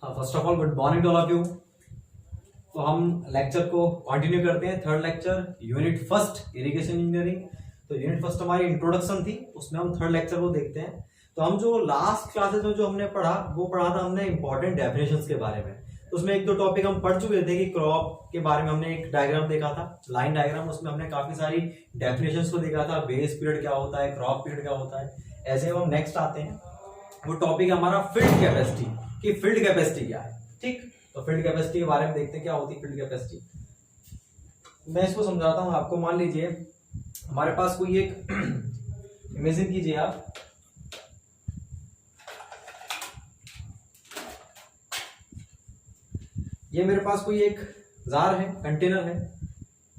First of all good morning to all of you. तो हम lecture को continue करते हैं। Third lecture unit first irrigation engineering. तो यूनिट फर्स्ट हमारी इंट्रोडक्शन थी, उसमें हम थर्ड लेक्चर को देखते हैं। तो हम जो लास्ट क्लासेस में जो हमने पढ़ा वो पढ़ा था हमने इंपॉर्टेंट डेफिनेशंस के बारे में। तो उसमें एक दो टॉपिक हम पढ़ चुके थे कि क्रॉप के बारे में हमने एक डायग्राम देखा था, लाइन डायग्राम। उसमें हमने काफी सारी डेफिनेशंस को देखा था, बेस पीरियड क्या होता है, क्रॉप पीरियड क्या होता है। ऐसे हम नेक्स्ट आते हैं, वो टॉपिक हमारा फील्ड कैपेसिटी कि फील्ड कैपेसिटी क्या है। ठीक, तो फील्ड कैपेसिटी के बारे में देखते हैं क्या होती है फील्ड कैपेसिटी। मैं इसको समझाता हूं आपको। मान लीजिए हमारे पास कोई एक इमेजिन कीजिए आप, ये मेरे पास कोई एक जार है, कंटेनर है।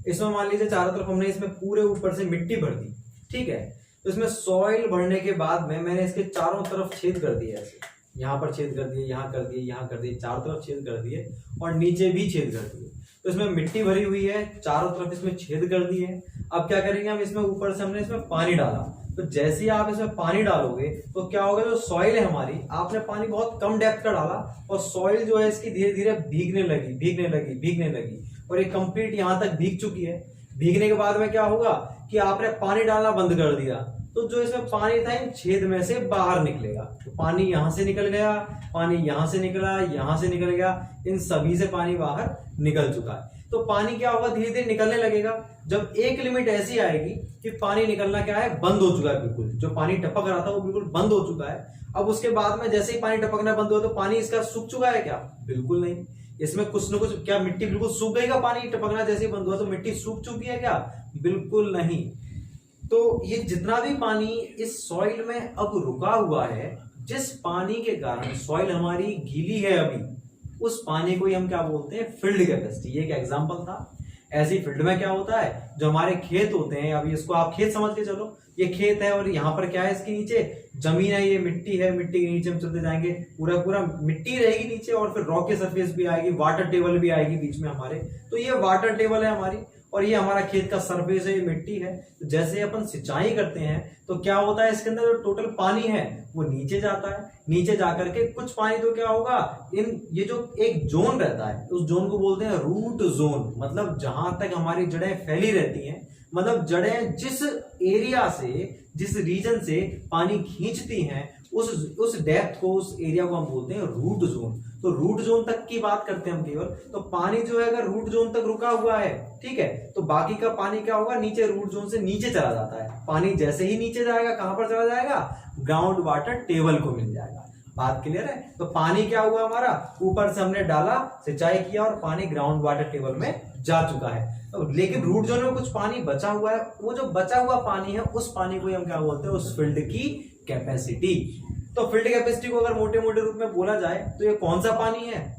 इसमें मान लीजिए चारों तरफ हमने इसमें पूरे ऊपर से मिट्टी भर दी। ठीक है, तो इसमें सॉइल भरने के बाद में मैंने इसके चारों तरफ छेद कर दिए, ऐसे यहाँ पर छेद कर दिए, यहाँ कर दिए, यहाँ कर दिए, चारों तरफ छेद कर दिए और नीचे भी छेद कर दिए। तो इसमें मिट्टी भरी हुई है, चारों तरफ इसमें छेद कर दिए। अब क्या करेंगे हम, इसमें ऊपर से हमने इसमें पानी डाला। तो जैसे ही आप इसमें पानी डालोगे तो क्या होगा, जो सॉइल है हमारी, आपने पानी बहुत कम डेप्थ का डाला और सॉइल जो है इसकी धीरे धीरे भीगने लगी और ये कंप्लीट यहाँ तक भीग चुकी है। भीगने के बाद में क्या होगा कि आपने पानी डालना बंद कर दिया, तो जो इसमें पानी था इन छेद में से बाहर निकलेगा। तो पानी यहां से निकल गया, पानी यहां से निकला, यहां से निकल गया, इन सभी से पानी बाहर निकल चुका है। तो पानी क्या होगा, धीरे धीरे निकलने लगेगा। जब एक लिमिट ऐसी आएगी कि पानी निकलना क्या है, बंद हो चुका है, बिल्कुल जो पानी टपक रहा था वो बिल्कुल बंद हो चुका है। अब उसके बाद में जैसे ही पानी टपकना बंद हुआ तो पानी इसका सूख चुका है क्या, बिल्कुल नहीं। इसमें कुछ न कुछ, क्या मिट्टी बिल्कुल सूख गई का, पानी टपकना जैसे ही बंद हुआ तो मिट्टी सूख चुकी है क्या, बिल्कुल नहीं। तो ये जितना भी पानी इस सॉइल में अब रुका हुआ है, जिस पानी के कारण सॉइल हमारी गीली है अभी, उस पानी को ही हम क्या बोलते हैं, फील्ड कैपेसिटी। ये एक एग्जांपल था। ऐसे ही फील्ड में क्या होता है, जो हमारे खेत होते हैं, अभी इसको आप खेत समझ के चलो, ये खेत है और यहाँ पर क्या है, इसके नीचे जमीन है, ये मिट्टी है, मिट्टी के नीचे हम चलते जाएंगे, पूरा पूरा मिट्टी रहेगी नीचे और फिर रॉक की सरफेस भी आएगी, वाटर टेबल भी आएगी बीच में हमारे। तो ये वाटर टेबल है हमारी और ये हमारा खेत का सरफेस है, ये मिट्टी है। तो जैसे अपन सिंचाई करते हैं तो क्या होता है, इसके अंदर जो टोटल पानी है वो नीचे जाता है। नीचे जाकर के कुछ पानी तो क्या होगा, ये जो एक जोन रहता है उस जोन को बोलते हैं रूट जोन। मतलब जहां तक हमारी जड़ें फैली रहती हैं, मतलब जड़ें जिस एरिया से, जिस रीजन से पानी खींचती हैं, उस डेप्थ को, उस एरिया को हम बोलते हैं रूट जोन। तो रूट जोन तक की बात करते हैं हम केवल। तो पानी जो है अगर रूट जोन तक रुका हुआ है, ठीक है, तो बाकी का पानी क्या होगा, नीचे रूट जोन से नीचे चला जाता है। पानी जैसे ही नीचे जाएगा, कहां पर चला जाएगा, ग्राउंड वाटर टेबल को मिल जाएगा। बात क्लियर है। तो पानी क्या हुआ हमारा, ऊपर से हमने डाला, सिंचाई किया और पानी ग्राउंड वाटर टेबल में जा चुका है। तो लेकिन रूट जोन में कुछ पानी बचा हुआ है, वो जो बचा हुआ पानी है उस पानी को हम क्या बोलते हैं, उस फील्ड की कैपेसिटी। तो फील्ड कैपेसिटी को अगर मोटे मोटे रूप में बोला जाए तो ये कौन सा पानी है,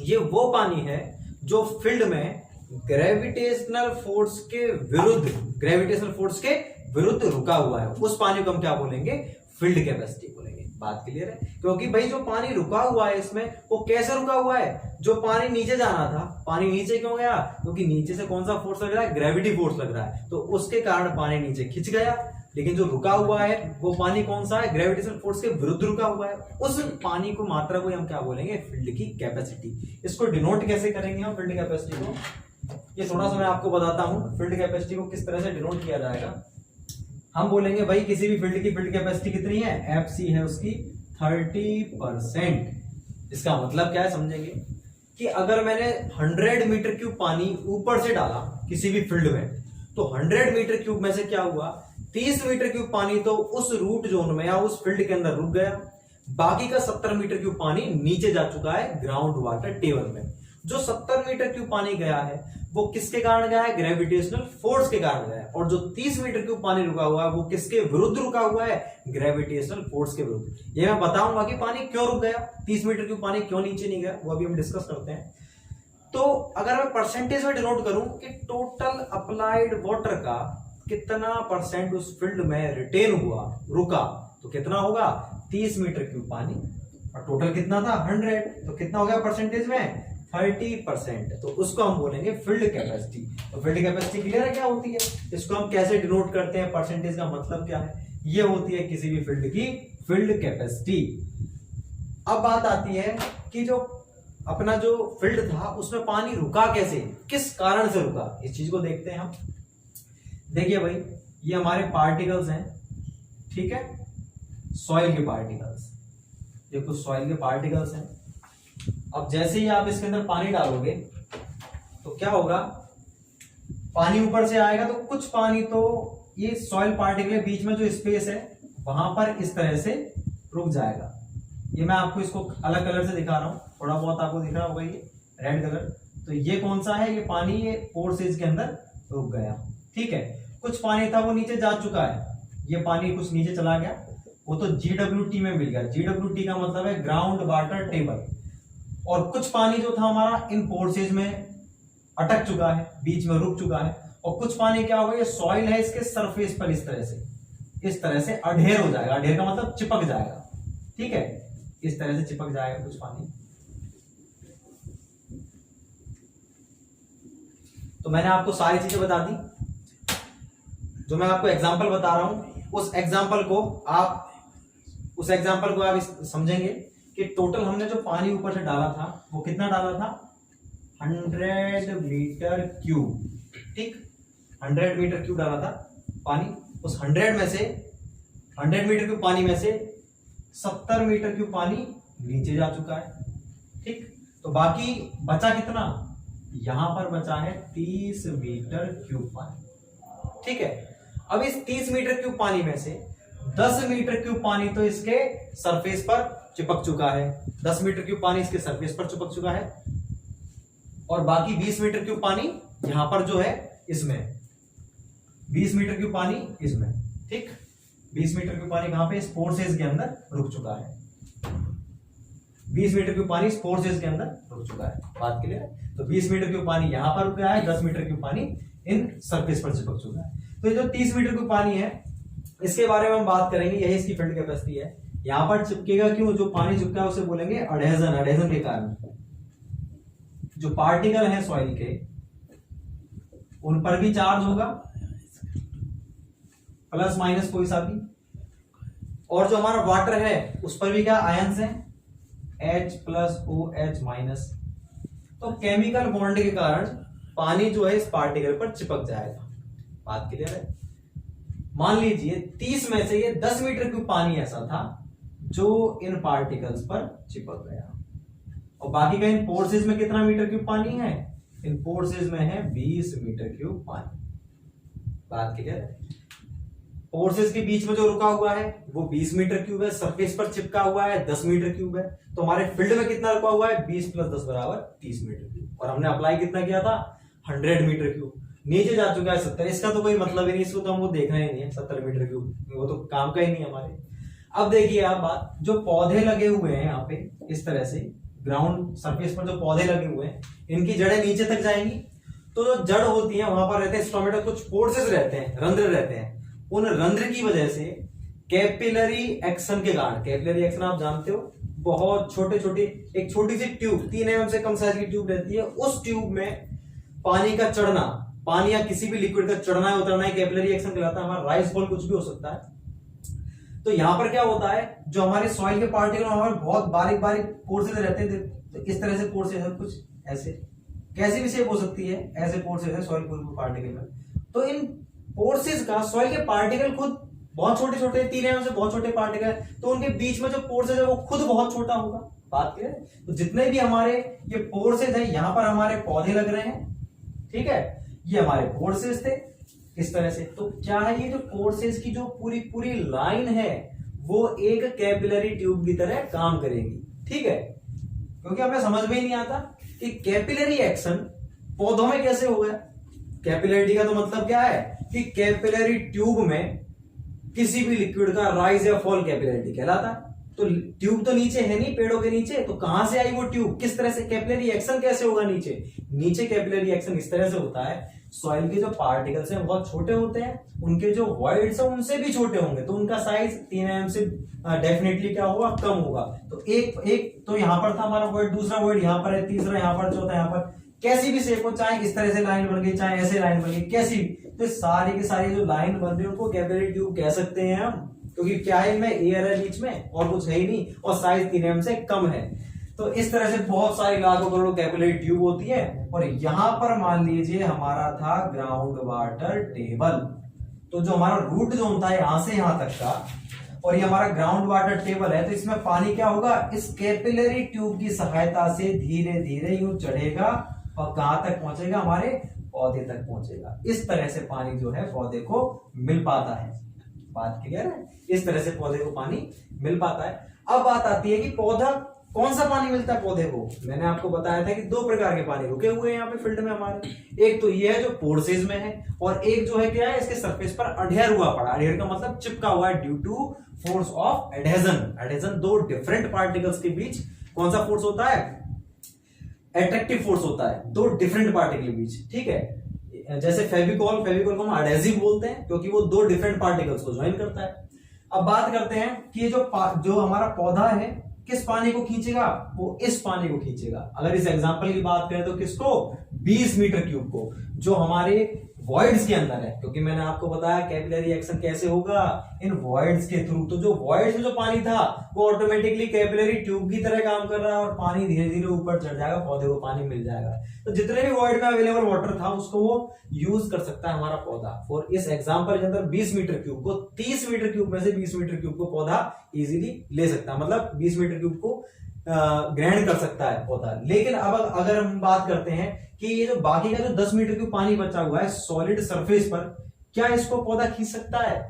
ये वो पानी है जो फील्ड में ग्रेविटेशनल फोर्स के विरुद्ध रुका हुआ है। उस पानी को हम क्या बोलेंगे, फील्ड कैपेसिटी बोलेंगे। बात क्लियर है। क्योंकि भाई जो पानी रुका हुआ है इसमें, वो कैसे रुका हुआ है, जो पानी नीचे जाना था, पानी नीचे क्यों गया, क्योंकि नीचे से कौन सा फोर्स लग रहा है, ग्रेविटी फोर्स लग रहा है, तो उसके कारण पानी नीचे खिंच गया। लेकिन जो रुका हुआ है वो पानी कौन सा है, ग्रेविटेशनल फोर्स के विरुद्ध रुका हुआ है। उस पानी को, मात्रा को हम क्या बोलेंगे, फील्ड की कैपेसिटी। इसको डिनोट कैसे करेंगे हम फील्ड कैपेसिटी को, ये थोड़ा सा मैं आपको बताता हूं फील्ड कैपेसिटी को किस तरह से डिनोट किया जाएगा। हम बोलेंगे भाई किसी भी फील्ड की फील्ड कैपेसिटी कितनी है, एफसी है उसकी 30%। इसका मतलब क्या है समझेंगे कि अगर मैंने 100 मीटर क्यूब पानी ऊपर से डाला किसी भी फील्ड में, तो 100 मीटर क्यूब में से क्या हुआ, 30 मीटर क्यूब पानी तो उस रूट जोन में या उस फील्ड के अंदर रुक गया। बाकी का 70 मीटर क्यूब पानी नीचे जा चुका है ग्राउंड वाटर टेबल में। जो 70 मीटर क्यूब पानी गया है वो किसके कारण गया है, ग्रेविटेशनल फोर्स के कारण गया है। और जो 30 मीटर क्यूब पानी रुका हुआ है वो किसके विरुद्ध रुका हुआ है, ग्रेविटेशनल फोर्स के विरुद्ध। ये मैं बताऊंगा कि पानी क्यों रुक गया, 30 मीटर क्यूब पानी क्यों नीचे नहीं गया, वो अभी हम डिस्कस करते हैं। तो अगर मैं परसेंटेज में डिनोट करूं कि टोटल अप्लाइड वाटर का कितना परसेंट उस फील्ड में रिटेन हुआ, रुका, तो कितना होगा, 30 मीटर क्यूब पानी और टोटल कितना था 100, तो कितना हो गया परसेंटेज में 30%। तो उसको हम बोलेंगे फील्ड कैपेसिटी। तो फील्ड कैपेसिटी क्लियर है क्या होती है, इसको हम कैसे डिनोट करते हैं, परसेंटेज का मतलब क्या है, ये होती है किसी भी फील्ड की फील्ड कैपेसिटी। अब बात आती है कि जो अपना जो फील्ड था उसमें पानी रुका कैसे, किस कारण से रुका, इस चीज को देखते हैं हम। देखिए भाई, ये हमारे पार्टिकल्स हैं, ठीक है, सॉइल के पार्टिकल्स, ये कुछ सॉइल के पार्टिकल्स हैं। अब जैसे ही आप इसके अंदर पानी डालोगे तो क्या होगा, पानी ऊपर से आएगा तो कुछ पानी तो ये सॉइल पार्टिकल के बीच में जो स्पेस है वहां पर इस तरह से रुक जाएगा। ये मैं आपको इसको अलग कलर से दिखा रहा हूं, थोड़ा बहुत आपको दिख रहा होगा, ये रेड कलर। तो ये कौन सा है, ये पानी ये पोर से इसके अंदर रुक गया, ठीक है। कुछ पानी था वो नीचे जा चुका है, ये पानी कुछ नीचे चला गया, वो तो GWT में मिल गया। GWT का मतलब है ग्राउंड वाटर टेबल। और कुछ पानी जो था हमारा इन पोर्सेज में अटक चुका है, बीच में रुक चुका है। और कुछ पानी क्या होगा, ये सॉइल है, इसके सरफेस पर इस तरह से अढेर हो जाएगा। अढेर का मतलब चिपक जाएगा, ठीक है, इस तरह से चिपक जाएगा कुछ पानी। तो मैंने आपको सारी चीजें बता दी, जो मैं आपको एग्जांपल बता रहा हूं उस एग्जांपल को आप समझेंगे कि टोटल हमने जो पानी ऊपर से डाला था वो कितना डाला था, 100 मीटर क्यूब, ठीक, 100 मीटर क्यूब डाला था पानी। उस 100 मीटर क्यूब पानी में से 70 मीटर क्यूब पानी नीचे जा चुका है, ठीक। तो बाकी बचा कितना, यहां पर बचा है 30 मीटर क्यूब पानी, ठीक है। अब इस 30 मीटर क्यूब पानी में से 10 मीटर क्यूब पानी तो इसके सरफेस पर चिपक चुका है, 10 मीटर क्यूब पानी इसके सरफेस पर चिपक चुका है, और बाकी 20 मीटर क्यूब पानी यहां पर जो है इसमें, 20 मीटर क्यूब पानी इसमें, ठीक, 20 मीटर क्यूब पानी कहां पे, इस पोर्सेज के अंदर रुक चुका है। 20 मीटर क्यूब पानी इस पोर्सेज के अंदर रुक चुका है, बात क्लियर है। तो 20 मीटर क्यूब पानी यहां पर रुक गया है, 10 मीटर क्यूब पानी इन सरफेस पर चिपक चुका है। तो ये जो 30 मीटर क्यूब पानी है इसके बारे में हम बात करेंगे, यही इसकी फील्ड कैपेसिटी है। यहां पर चिपकेगा क्यों, जो पानी चिपका है उसे बोलेंगे अडेजन के कारण। जो पार्टिकल है सॉइल के उन पर भी चार्ज होगा, प्लस माइनस कोई सा भी, और जो हमारा वाटर है उस पर भी क्या आयंस है, H+OH-। तो केमिकल बॉन्ड के कारण पानी जो है इस पार्टिकल पर चिपक जाएगा, बात क्लियर है। मान लीजिए 30 में से ये 10 मीटर क्यूब पानी ऐसा था जो इन पार्टिकल्स पर चिपक गया, और बाकी का इन पोर्सेज में कितना मीटर क्यूब पानी है, इन पोर्सेज में है 20 मीटर क्यूब पानी, बात क्लियर है। पोर्सेज के बीच में जो रुका हुआ है वो 20 मीटर क्यूब है, सरफेस पर चिपका हुआ है 10 मीटर क्यूब है। तो हमारे फील्ड में कितना रुका हुआ है, 20 + 10 = 30 मीटर क्यूब, और हमने अप्लाई कितना किया था, 100 मीटर क्यूब। नीचे जा चुका है 70, इसका तो कोई मतलब ही नहीं, इसको तो हमको देखना ही नहीं है 70 मीटर क्यूब, वो तो काम का ही नहीं हमारे। अब देखिए आप बात, जो पौधे लगे हुए हैं यहाँ पे इस तरह से ग्राउंड सरफेस पर जो पौधे लगे हुए हैं इनकी जड़ें नीचे तक जाएंगी, तो जो जड़ होती है वहां पर रहते हैं स्टोमेटा, कुछ पोर्सेस रहते हैं, रंध्र रहते हैं। उन रंध्र की वजह से कैपिलरी एक्शन के कारण, कैपिलरी एक्शन आप जानते हो, बहुत छोटे छोटे, एक छोटी सी ट्यूब 3 mm से कम साइज की ट्यूब रहती है, उस ट्यूब में पानी का चढ़ना, पानी या किसी भी लिक्विड का चढ़ना है उतरना है, कैपिलरी एक्शन कहलाता है। हमारा राइस बॉल कुछ भी हो सकता है। तो यहां पर क्या होता है, जो हमारे सॉइल के पार्टिकल हमारे बहुत बारीक बारीक पोर्सेज रहते थे, तो इस तरह से पोर्सेज है, कुछ ऐसे, कैसी भी शेप हो सकती है, ऐसे पोर्सेज है सॉइल पार्टिकल में। तो इन पोर्सेज का, सॉइल के पार्टिकल खुद बहुत छोटे छोटे, 3 mm से बहुत छोटे पार्टिकल, तो उनके बीच में जो पोर्सेज है वो खुद बहुत छोटा होगा, बात क्या है। तो जितने भी हमारे ये पोर्सेज है, यहां पर हमारे पौधे लग रहे हैं, ठीक है, ये हमारे पोर्सेज थे इस तरह से। तो क्या है, ये जो पोर्सेज की जो पूरी पूरी लाइन है वो एक कैपिलरी ट्यूब की तरह काम करेगी, ठीक है। क्योंकि हमें समझ में ही नहीं आता कि कैपिलरी एक्शन पौधों में कैसे हो गया। कैपिलरिटी का तो मतलब क्या है कि कैपिलरी ट्यूब में किसी भी लिक्विड का राइज या फॉल कैपिलरिटी कहलाता है। तो ट्यूब तो नीचे है नहीं, पेड़ों के नीचे, तो कहां से आई वो ट्यूब, किस तरह से, कैपिलरी एक्शन कैसे होगा नीचे कैपिलरी एक्शन इस तरह से होता है, सॉइल के जो पार्टिकल्स हैं बहुत छोटे होते हैं, उनके जो वॉइड्स हैं उनसे भी छोटे होंगे, तो उनका साइज 3 mm से डेफिनेटली क्या होगा, कम होगा। तो एक तो यहां पर था हमारा वॉइड, दूसरा वॉइड यहां पर है, तीसरा यहां पर, चौथा यहां पर, कैसी भी शेप हो, चाहे इस तरह से लाइन बन गई, चाहे ऐसे लाइन बन गई, कैसी भी, तो सारी की सारी जो लाइन बन रही है उनको कैपिलरी ट्यूब कह सकते हैं हम, क्योंकि क्या है, में एयर है बीच में और कुछ है ही नहीं, और साइज 3 mm से कम है। तो इस तरह से बहुत सारी लाखों करोड़ों कैपिलरी ट्यूब होती है। और यहां पर मान लीजिए हमारा था ग्राउंड वाटर टेबल, तो जो हमारा रूट जोन था यहां से यहां तक का, और ये हमारा ग्राउंड वाटर टेबल है, तो इसमें पानी क्या होगा, इस कैपिलरी ट्यूब की सहायता से धीरे धीरे यूं चढ़ेगा और कहां तक पहुंचेगा, हमारे पौधे तक पहुंचेगा। इस तरह से पानी जो है पौधे को मिल पाता है। बात क्लियर है? इस तरह से पौधे को पानी मिल पाता है। अब बात आती है कि पौधा कौन सा पानी मिलता है पौधे को। मैंने आपको बताया था कि 2 प्रकार के पानी रुके हुए हैं यहाँ पे फील्ड में हमारे। एक तो ये है जो पोर्सेज में है, और एक जो है क्या है, इसके सरफेस पर अडेयर हुआ पड़ा। अडेयर का मतलब चिपका हुआ है, due to force of adhesion. Adhesion 2 different particles के बीच कौन सा फोर्स होता है, एट्रैक्टिव फोर्स होता है 2 डिफरेंट पार्टिकल के बीच। ठीक है, जैसे फेविकॉल को हम एडहेसिव बोलते हैं क्योंकि वो 2 डिफरेंट पार्टिकल्स को ज्वाइन करता है। अब बात करते हैं कि जो हमारा पौधा है किस पानी को खींचेगा, वो इस पानी को खींचेगा। अगर इस एग्जांपल की बात करें तो किसको, 20 मीटर क्यूब को, जो हमारे वॉइड्स के अंदर है। क्योंकि मैंने आपको बताया कैपिलरी एक्शन कैसे होगा, इन वॉइड्स के थ्रू। तो जो वॉइड्स में जो पानी था वो ऑटोमेटिकली कैपिलरी ट्यूब की तरह काम कर रहा है, और पानी धीरे धीरे ऊपर चढ़ जाएगा, पौधे को पानी मिल जाएगा। तो जितने भी वॉइड में अवेलेबल वाटर था उसको वो यूज कर सकता है हमारा पौधा। और इस एग्जाम्पल के अंदर 20 मीटर क्यूब को 30 मीटर क्यूब में से 20 मीटर क्यूब को पौधा इजीली ले सकता है, मतलब 20 मीटर क्यूब को ग्रहण कर सकता है पौधा। लेकिन अब अगर हम बात करते हैं कि ये जो बाकी का जो 10 मीटर क्यूब पानी बचा हुआ है सॉलिड सरफेस पर, क्या इसको पौधा खींच सकता है,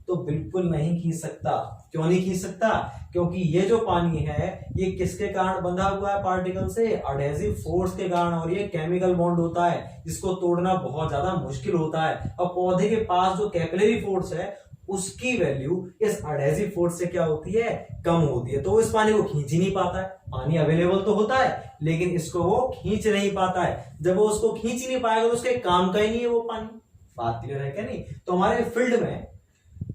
तो बिल्कुल नहीं खींच सकता। क्यों नहीं खींच सकता, क्योंकि ये जो पानी है ये किसके कारण बंधा हुआ है, पार्टिकल से, एडहेसिव फोर्स के कारण। और ये केमिकल बॉन्ड होता है जिसको तोड़ना बहुत ज्यादा मुश्किल होता है। और पौधे के पास जो कैपिलरी फोर्स है उसकी वैल्यू इस एडहेसिव फोर्स से क्या होती है, कम होती है। तो इस पानी को खींच ही नहीं पाता है। पानी अवेलेबल तो होता है लेकिन इसको वो खींच नहीं पाता है। जब वो उसको खींच नहीं पाएगा तो उसके काम का ही नहीं है वो पानी। बात क्लियर है क्या नहीं? तो हमारे फील्ड में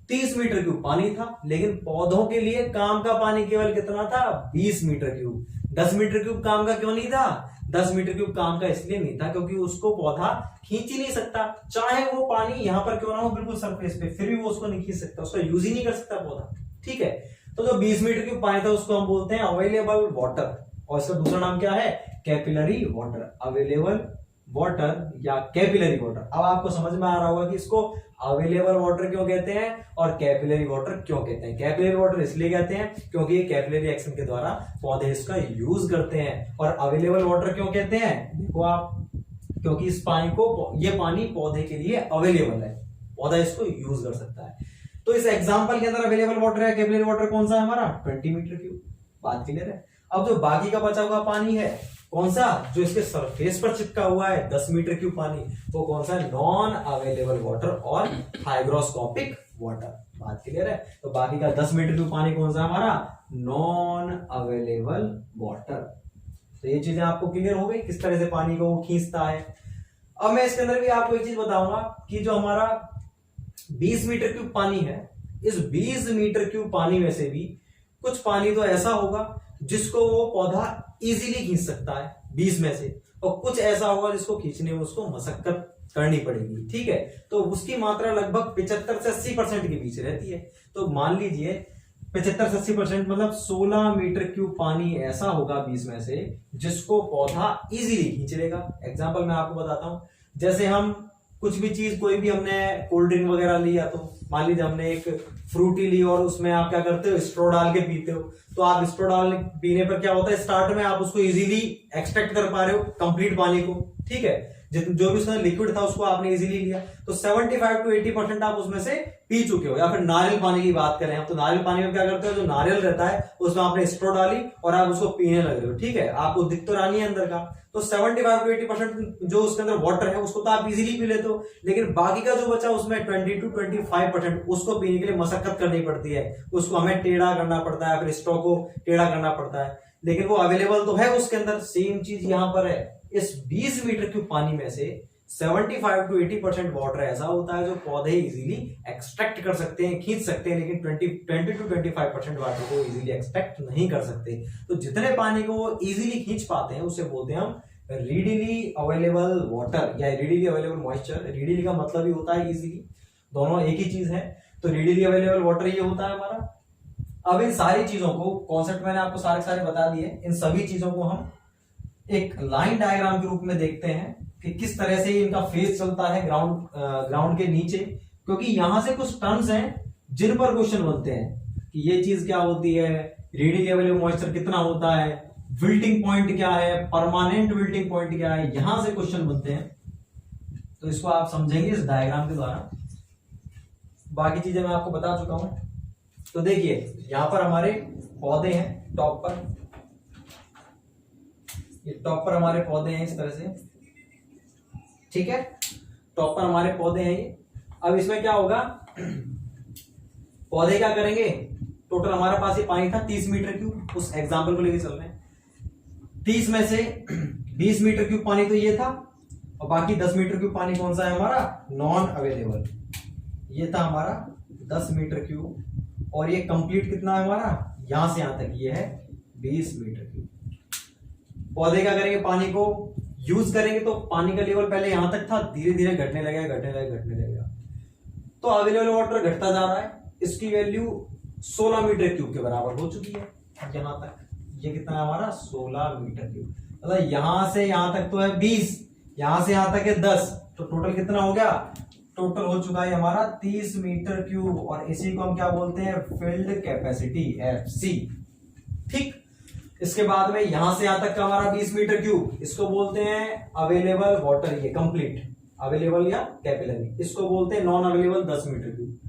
30 मीटर क्यूब पानी था, लेकिन पौधों के लिए काम का पानी केवल कितना था, 20 मीटर क्यूब। 10 मीटर क्यूब काम का क्यों नहीं था, 10 मीटर क्यूब काम का इसलिए नहीं था क्योंकि उसको पौधा खींच ही नहीं सकता। चाहे वो पानी यहां पर क्यों ना हो बिल्कुल सरफेस पे, फिर भी वो उसको नहीं खींच सकता, उसका यूज ही नहीं कर सकता पौधा। ठीक है, तो जो 20 मीटर क्यूब पानी था उसको हम बोलते हैं अवेलेबल वाटर, और इसका दूसरा नाम क्या है, कैपिलरी वाटर। अवेलेबल वाटर या कैपिलरी वाटर। अब आपको समझ में आ रहा होगा कि इसको अवेलेबल वाटर क्यों कहते हैं और कैपिलरी वाटर क्यों कहते हैं। कैपिलरी वाटर इसलिए कहते हैं क्योंकि ये कैपिलरी एक्शन के द्वारा पौधे इसका यूज करते हैं। और अवेलेबल वाटर क्यों कहते हैं, देखो आप, क्योंकि इस पानी को, ये पानी पौधे के लिए अवेलेबल है, पौधा इसको यूज कर सकता है। तो इस एग्जाम्पल के अंदर अवेलेबल वाटर है, कैपिलरी वाटर कौन सा है हमारा, 20 मीटर क्यूब। बात क्लियर है? अब जो बाकी का बचा हुआ पानी है कौन सा, जो इसके सरफेस पर चिपका हुआ है 10 मीटर क्यूब पानी, वो कौन सा है, नॉन अवेलेबल वाटर और हाइग्रोस्कोपिक वाटर। बात क्लियर है? तो बाकी का 10 मीटर क्यूब पानी कौन सा हमारा, नॉन अवेलेबल वाटर। तो ये चीजें आपको क्लियर हो गई किस तरह से पानी को वो खींचता है। अब मैं इसके अंदर भी आपको एक चीज बताऊंगा कि जो हमारा 20 मीटर क्यूब पानी है, इस 20 मीटर क्यूब पानी में से भी कुछ पानी तो ऐसा होगा जिसको वो पौधा इजीली खींच सकता है 20 में से, और कुछ ऐसा होगा जिसको खींचने में उसको मशक्कत करनी पड़ेगी। ठीक है, तो उसकी मात्रा लगभग 75 से 80% के बीच रहती है। तो मान लीजिए 75 से 80% मतलब 16 मीटर क्यूब पानी ऐसा होगा 20 में से जिसको पौधा इजीली खींच लेगा। एग्जाम्पल मैं आपको बताता हूं, जैसे हम कुछ भी चीज, कोई भी हमने कोल्ड ड्रिंक वगैरह लिया, तो मान लीजिए हमने एक फ्रूटी ली और उसमें आप क्या करते हो, स्ट्रॉ डाल के पीते हो। तो आप स्ट्रॉ डाल पीने पर क्या होता है, स्टार्ट में आप उसको इजीली एक्सट्रैक्ट कर पा रहे हो कंप्लीट पानी को। ठीक है, जो भी उसमें लिक्विड था उसको आपने इजीली लिया, तो 75 to 80% आप उसमें से पी चुके हो। या फिर नारियल पानी की बात करें हम, तो नारियल पानी में क्या करते हो, जो नारियल रहता है उसमें आपने स्ट्रॉ डाली और आप उसको पीने लग रहे हो। ठीक है, आपको दिख तो रही है अंदर का, तो 75 to 80% जो उसके अंदर वाटर है उसको तो आप इजीली पी लेते हो, लेकिन बाकी का जो बचा उसमें 20 to 25% उसको पीने के लिए मशक्कत करनी पड़ती है। उसको हमें टेढ़ा करना पड़ता है, फिर स्ट्रॉ को टेढ़ा करना पड़ता है, लेकिन वो अवेलेबल तो है उसके अंदर। सेम चीज यहां पर है, इस 20 मीटर क्यूब पानी में से 75 to 80% वाटर ऐसा होता है जो पौधे इजीली एक्सट्रैक्ट कर सकते हैं, खींच सकते हैं, लेकिन 20 to 25% वाटर को इजीली एक्सट्रैक्ट नहीं कर सकते। तो जितने पानी को वो इजीली खींच पाते हैं उसे बोलते हैं हम रीडिली अवेलेबल वाटर या रीडिली अवेलेबल मॉइस्चर। रीडिली का मतलब ही होता है इजीली, दोनों एक ही चीज है। तो रेडियली अवेलेबल वाटर ये होता है हमारा। अब इन सारी चीजों को, कॉन्सेप्ट मैंने आपको सारे बता दिए, इन सभी चीजों को हम एक लाइन डायग्राम के रूप में देखते हैं कि किस तरह से इनका फेज चलता है ग्राउंड के नीचे, क्योंकि यहां से कुछ टर्म्स हैं जिन पर क्वेश्चन बनते हैं कि ये चीज क्या होती है, रेडियली अवेलेबल मॉइस्चर कितना होता है, विल्टिंग पॉइंट क्या है, परमानेंट विल्टिंग पॉइंट क्या है, यहां से क्वेश्चन बनते हैं। तो इसको आप समझेंगे इस डायग्राम के द्वारा। बाकी चीजें मैं आपको बता चुका हूं। तो देखिए यहां पर हमारे पौधे हैं, टॉप पर, ये टॉप पर हमारे पौधे हैं इस तरह से, ठीक है, टॉप पर हमारे पौधे हैं ये। अब इसमें क्या होगा, पौधे क्या करेंगे, टोटल हमारे पास ये पानी था 30 मीटर क्यूब, उस एग्जांपल को लेके चल रहे हैं। 30 में से 20 मीटर क्यूब पानी तो ये था, और बाकी 10 मीटर क्यूब पानी कौन सा है हमारा, नॉन अवेलेबल। ये था हमारा 10 मीटर क्यूब, और ये कंप्लीट कितना है हमारा, यहां से यहां तक ये है 20 मीटर क्यूब। पौधे क्या करेंगे, पानी को यूज करेंगे, तो पानी का लेवल पहले यहां तक था, धीरे धीरे घटने लगेगा। तो अवेलेबल वाटर घटता जा रहा है, इसकी वैल्यू 16 मीटर क्यूब के बराबर हो चुकी है। यहां तक ये कितना है हमारा, 16 मीटर क्यूब। मतलब यहां से यहां तक तो है 20, यहां से यहां तक है 10, तो टोटल कितना हो गया, टोटल हो चुका है हमारा 30 मीटर क्यूब, और इसी को हम क्या बोलते हैं, फील्ड कैपेसिटी, FC। ठीक, इसके बाद में यहां से यहां तक का हमारा 20 मीटर क्यूब, इसको बोलते हैं अवेलेबल वाटर, ये कंप्लीट अवेलेबल या कैपिलरी। इसको बोलते हैं नॉन अवेलेबल 10 मीटर क्यूब।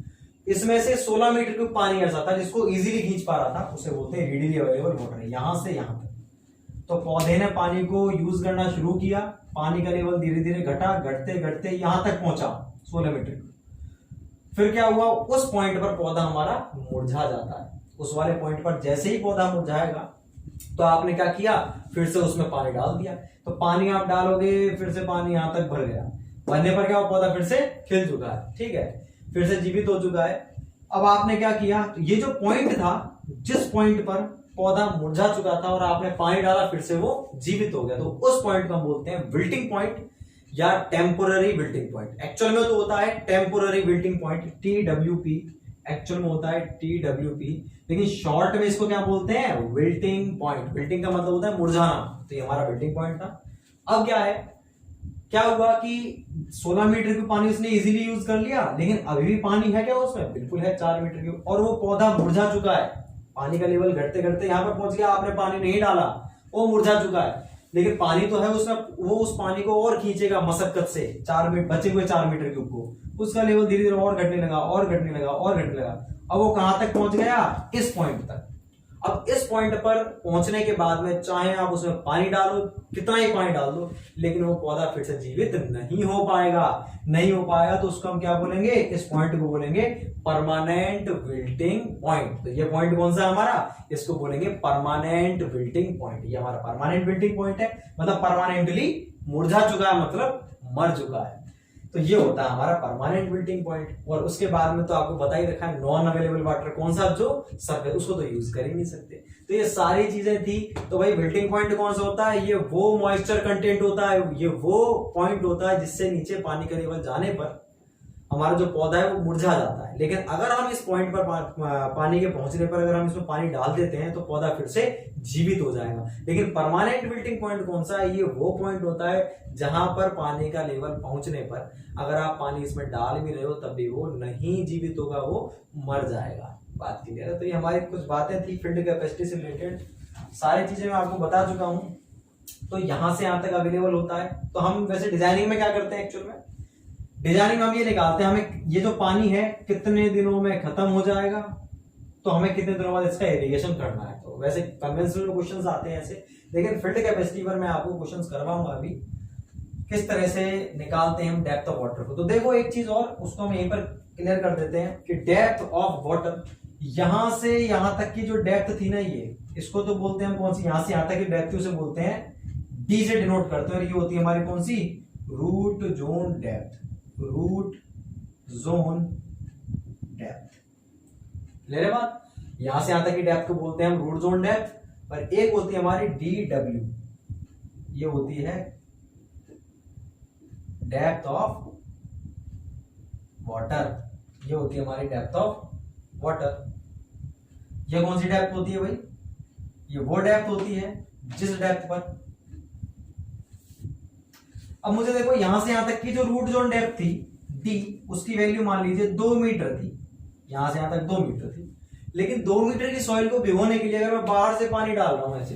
इसमें से 16 मीटर क्यूब पानी ऐसा था जिसको इजीली खींच पा रहा था, उसे बोलते हैं रेडियली अवेलेबल वाटर, यहां से यहां तक। तो पौधे ने पानी को यूज करना शुरू किया, पानी का लेवल धीरे धीरे घटा, घटते घटते यहां तक पहुंचा 16 मीटर क्यूब। फिर क्या हुआ, उस पॉइंट पर पौधा हमारा मुरझा जाता है। उस वाले पॉइंट पर जैसे ही पौधा मुरझाएगा, तो आपने क्या किया, फिर से उसमें पानी डाल दिया। तो पानी आप डालोगे, फिर से पानी यहां तक भर गया, भरने पर क्या हुआ, पौधा फिर से खिल चुका है, ठीक है, फिर से जीवित हो चुका है। अब आपने क्या किया, तो ये जो पॉइंट था, जिस पॉइंट पर पौधा मुरझा चुका था और आपने पानी डाला, फिर से वो जीवित हो गया, तो उस पॉइंट को हम बोलते हैं विल्टिंग पॉइंट या टेम्पोररी विल्टिंग पॉइंट। एक्चुअल में तो होता है temporary wilting point, TWP, actual में होता है TWP, लेकिन शॉर्ट में इसको क्या बोलते हैं, विल्टिंग पॉइंट। विल्टिंग का मतलब होता है मुरझाना, तो ये हमारा विल्टिंग पॉइंट था। अब क्या है, क्या हुआ कि 16 मीटर क्यूब पानी उसने इजीली यूज कर लिया, लेकिन अभी भी पानी है क्या उसमें, बिल्कुल है 4 मीटर क्यूब, और वो पौधा मुरझा चुका है। पानी का लेवल घटते घटते यहां पर पहुंच गया, आपने पानी नहीं डाला, वो मुरझा चुका है, लेकिन पानी तो है उसमें, वो उस पानी को और खींचेगा मशक्कत से, 4 मीटर बचे हुए 4 मीटर क्यूब को, उसका लेवल धीरे धीरे और घटने लगा, और घटने लगा, और घटने लगा। अब वो कहां तक पहुंच गया, इस पॉइंट तक। अब इस पॉइंट पर पहुंचने के बाद में चाहे आप उसमें पानी डालो, कितना ही पानी डाल दो, लेकिन वो पौधा फिर से जीवित नहीं हो पाएगा। नहीं हो पाएगा तो उसको हम क्या बोलेंगे, इस पॉइंट को बोलेंगे परमानेंट विल्टिंग पॉइंट। तो ये पॉइंट कौन सा है हमारा, इसको बोलेंगे परमानेंट विल्टिंग पॉइंट। ये हमारा परमानेंट विल्टिंग पॉइंट है, मतलब परमानेंटली मुरझा चुका है, मतलब मर चुका है। तो ये होता है हमारा परमानेंट विल्टिंग पॉइंट। और उसके बाद में तो आपको बता ही रखा है नॉन अवेलेबल वाटर कौन सा, जो सरफेस, उसको तो यूज कर ही नहीं सकते। तो ये सारी चीजें थी। तो भाई विल्टिंग पॉइंट कौन सा होता है, ये वो मॉइस्चर कंटेंट होता है, ये वो पॉइंट होता है जिससे नीचे पानी का लेवल जाने पर हमारा जो पौधा है वो मुरझा जाता है। लेकिन अगर हम इस पॉइंट पर पानी के पहुंचने पर अगर हम इसमें पानी डाल देते हैं तो पौधा फिर से जीवित हो जाएगा। लेकिन परमानेंट विल्टिंग पॉइंट कौन सा है, ये वो पॉइंट होता है जहां पर पानी का लेवल पहुंचने पर अगर आप पानी इसमें डाल भी रहे हो तब भी वो नहीं जीवित होगा, वो मर जाएगा। बात क्लियर है। तो ये हमारी कुछ बातें थी फील्ड कैपेसिटी से रिलेटेड, सारी चीजें मैं आपको बता चुका हूं। तो यहां से यहां तक अवेलेबल होता है। तो हम वैसे डिजाइनिंग में क्या करते हैं, एक्चुअल में डिजाइनिंग में हम ये निकालते हैं हमें ये जो पानी है कितने दिनों में खत्म हो जाएगा, तो हमें कितने दिनों बाद इसका इरिगेशन करना है। तो वैसे कन्वेंशनल क्वेश्चंस आते हैं ऐसे, लेकिन फील्ड कैपेसिटी पर मैं आपको क्वेश्चंस करवाऊंगा अभी किस तरह से निकालते हैं हम डेप्थ ऑफ वाटर को। तो देखो एक चीज और, उसको हम यहीं पर क्लियर कर देते हैं कि डेप्थ ऑफ वाटर, यहां से यहां तक की जो डेप्थ थी ना, ये इसको तो बोलते हैं हम कौन सी, यहां से यहां तक की डेप्थ उसे बोलते हैं डी से डिनोट करते हैं, और ये होती है हमारी कौन सी, root zone depth. Root zone depth, ले रहे बात, यहां से यहां तक की डेप्थ को बोलते हैं हम रूट जोन डेप्थ। पर एक होती है हमारी DW, ये होती है डेप्थ ऑफ वाटर, ये होती है हमारी डेप्थ ऑफ वाटर। ये कौन सी डेप्थ होती है भाई? ये वो डेप्थ होती है जिस डेप्थ पर, अब मुझे देखो यहां से यहां तक की जो रूट जोन डेप्थ थी डी, उसकी वैल्यू मान लीजिए 2 मीटर थी, यहां से यहां तक 2 मीटर थी। लेकिन 2 मीटर की सॉइल को भिगोने के लिए अगर मैं बाहर से पानी डाल रहा हूं ऐसे,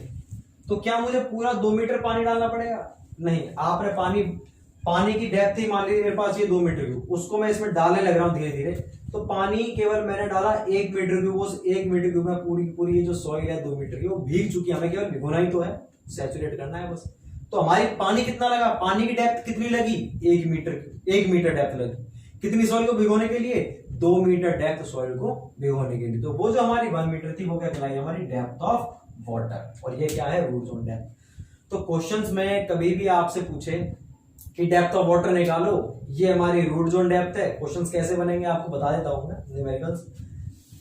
तो क्या मुझे पूरा 2 मीटर पानी डालना पड़ेगा? नहीं, आपने पानी की डेप्थ ही मान लीजिए मेरे पास ये 2 मीटर क्यूब, उसको मैं इसमें डालने लग रहा हूं धीरे धीरे, तो पानी केवल मैंने डाला 1 मीटर क्यूब, उस 1 मीटर क्यूब में पूरी की पूरी ये जो सॉइल है 2 मीटर की वो भीग चुकी है, हमें केवल भिगोना ही तो है, सैचुरेट करना है बस। तो हमारी पानी कितना लगा? पानी की डेप्थ कितनी लगी? 1 मीटर डेप्थ लगी। कितनी सॉइल को भिगोने के लिए? 2 मीटर डेप्थ सॉइल को भिगोने के लिए। तो वो जो हमारी 1 मीटर थी वो क्या कहलाई? हमारी डेप्थ ऑफ वाटर। और ये क्या है? Root zone depth. तो क्वेश्चंस में कभी भी आपसे पूछे कि डेप्थ ऑफ वाटर निकालो, ये हमारी रूट जोन डेप्थ है, क्वेश्चंस कैसे बनेंगे आपको बता देता हूं मैं, न्यूमेरिकल्स।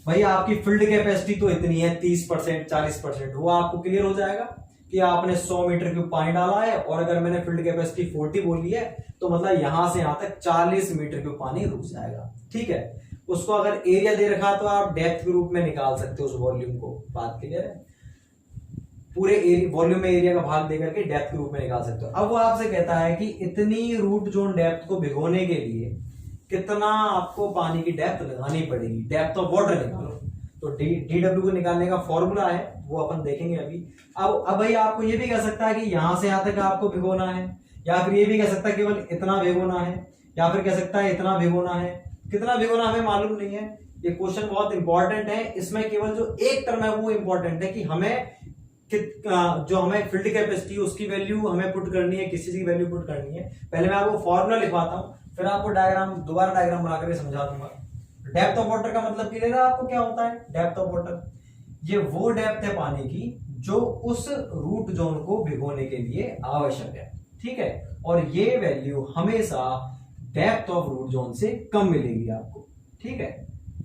भाई आपकी फील्ड कैपेसिटी तो इतनी है 30%, 40%, वो आपको क्लियर हो जाएगा कि आपने 100 मीटर क्यूब पानी डाला है, और अगर मैंने फील्ड कैपेसिटी 40 बोली है तो मतलब यहां से यहां तक 40 मीटर क्यूब पानी रुक जाएगा। ठीक है, उसको अगर एरिया दे रखा तो आप डेप्थ के रूप में निकाल सकते हो उस वॉल्यूम को। बात क्लियर है? पूरे वॉल्यूम में एरिया का भाग देकर के डेप्थ के रूप में निकाल सकते हो। अब वो आपसे कहता है कि इतनी रूट जोन डेप्थ को भिगोने के लिए कितना आपको पानी की डेप्थ लगानी पड़ेगी, डेप्थ ऑफ वाटर निकालो। तो डीडब्ल्यू को निकालने का फॉर्मूला है वो अपन देखेंगे अभी। अब भाई आपको ये भी कह सकता है कि यहां से यहां तक आपको भिगोना है, या फिर ये भी कह सकता है केवल इतना भिगोना है, या फिर कह सकता है इतना भिगोना है। कितना भिगोना हमें मालूम नहीं है। ये क्वेश्चन बहुत इंपॉर्टेंट है, इसमें केवल जो एक टर्म है वो इंपॉर्टेंट है कि हमें जो हमें फील्ड कैपेसिटी उसकी वैल्यू हमें पुट करनी है, किसी की वैल्यू पुट करनी है। पहले मैं आपको फॉर्मूला लिखवाता हूं, फिर आपको दोबारा डायग्राम बना करके समझा दूंगा। डेप्थ ऑफ वाटर का मतलब क्लियर है आपको क्या होता है? डेप्थ ऑफ वाटर ये वो डेप्थ है पानी की जो उस रूट जोन को भिगोने के लिए आवश्यक है। ठीक है, और ये वैल्यू हमेशा डेप्थ ऑफ रूट जोन से कम मिलेगी आपको। ठीक है,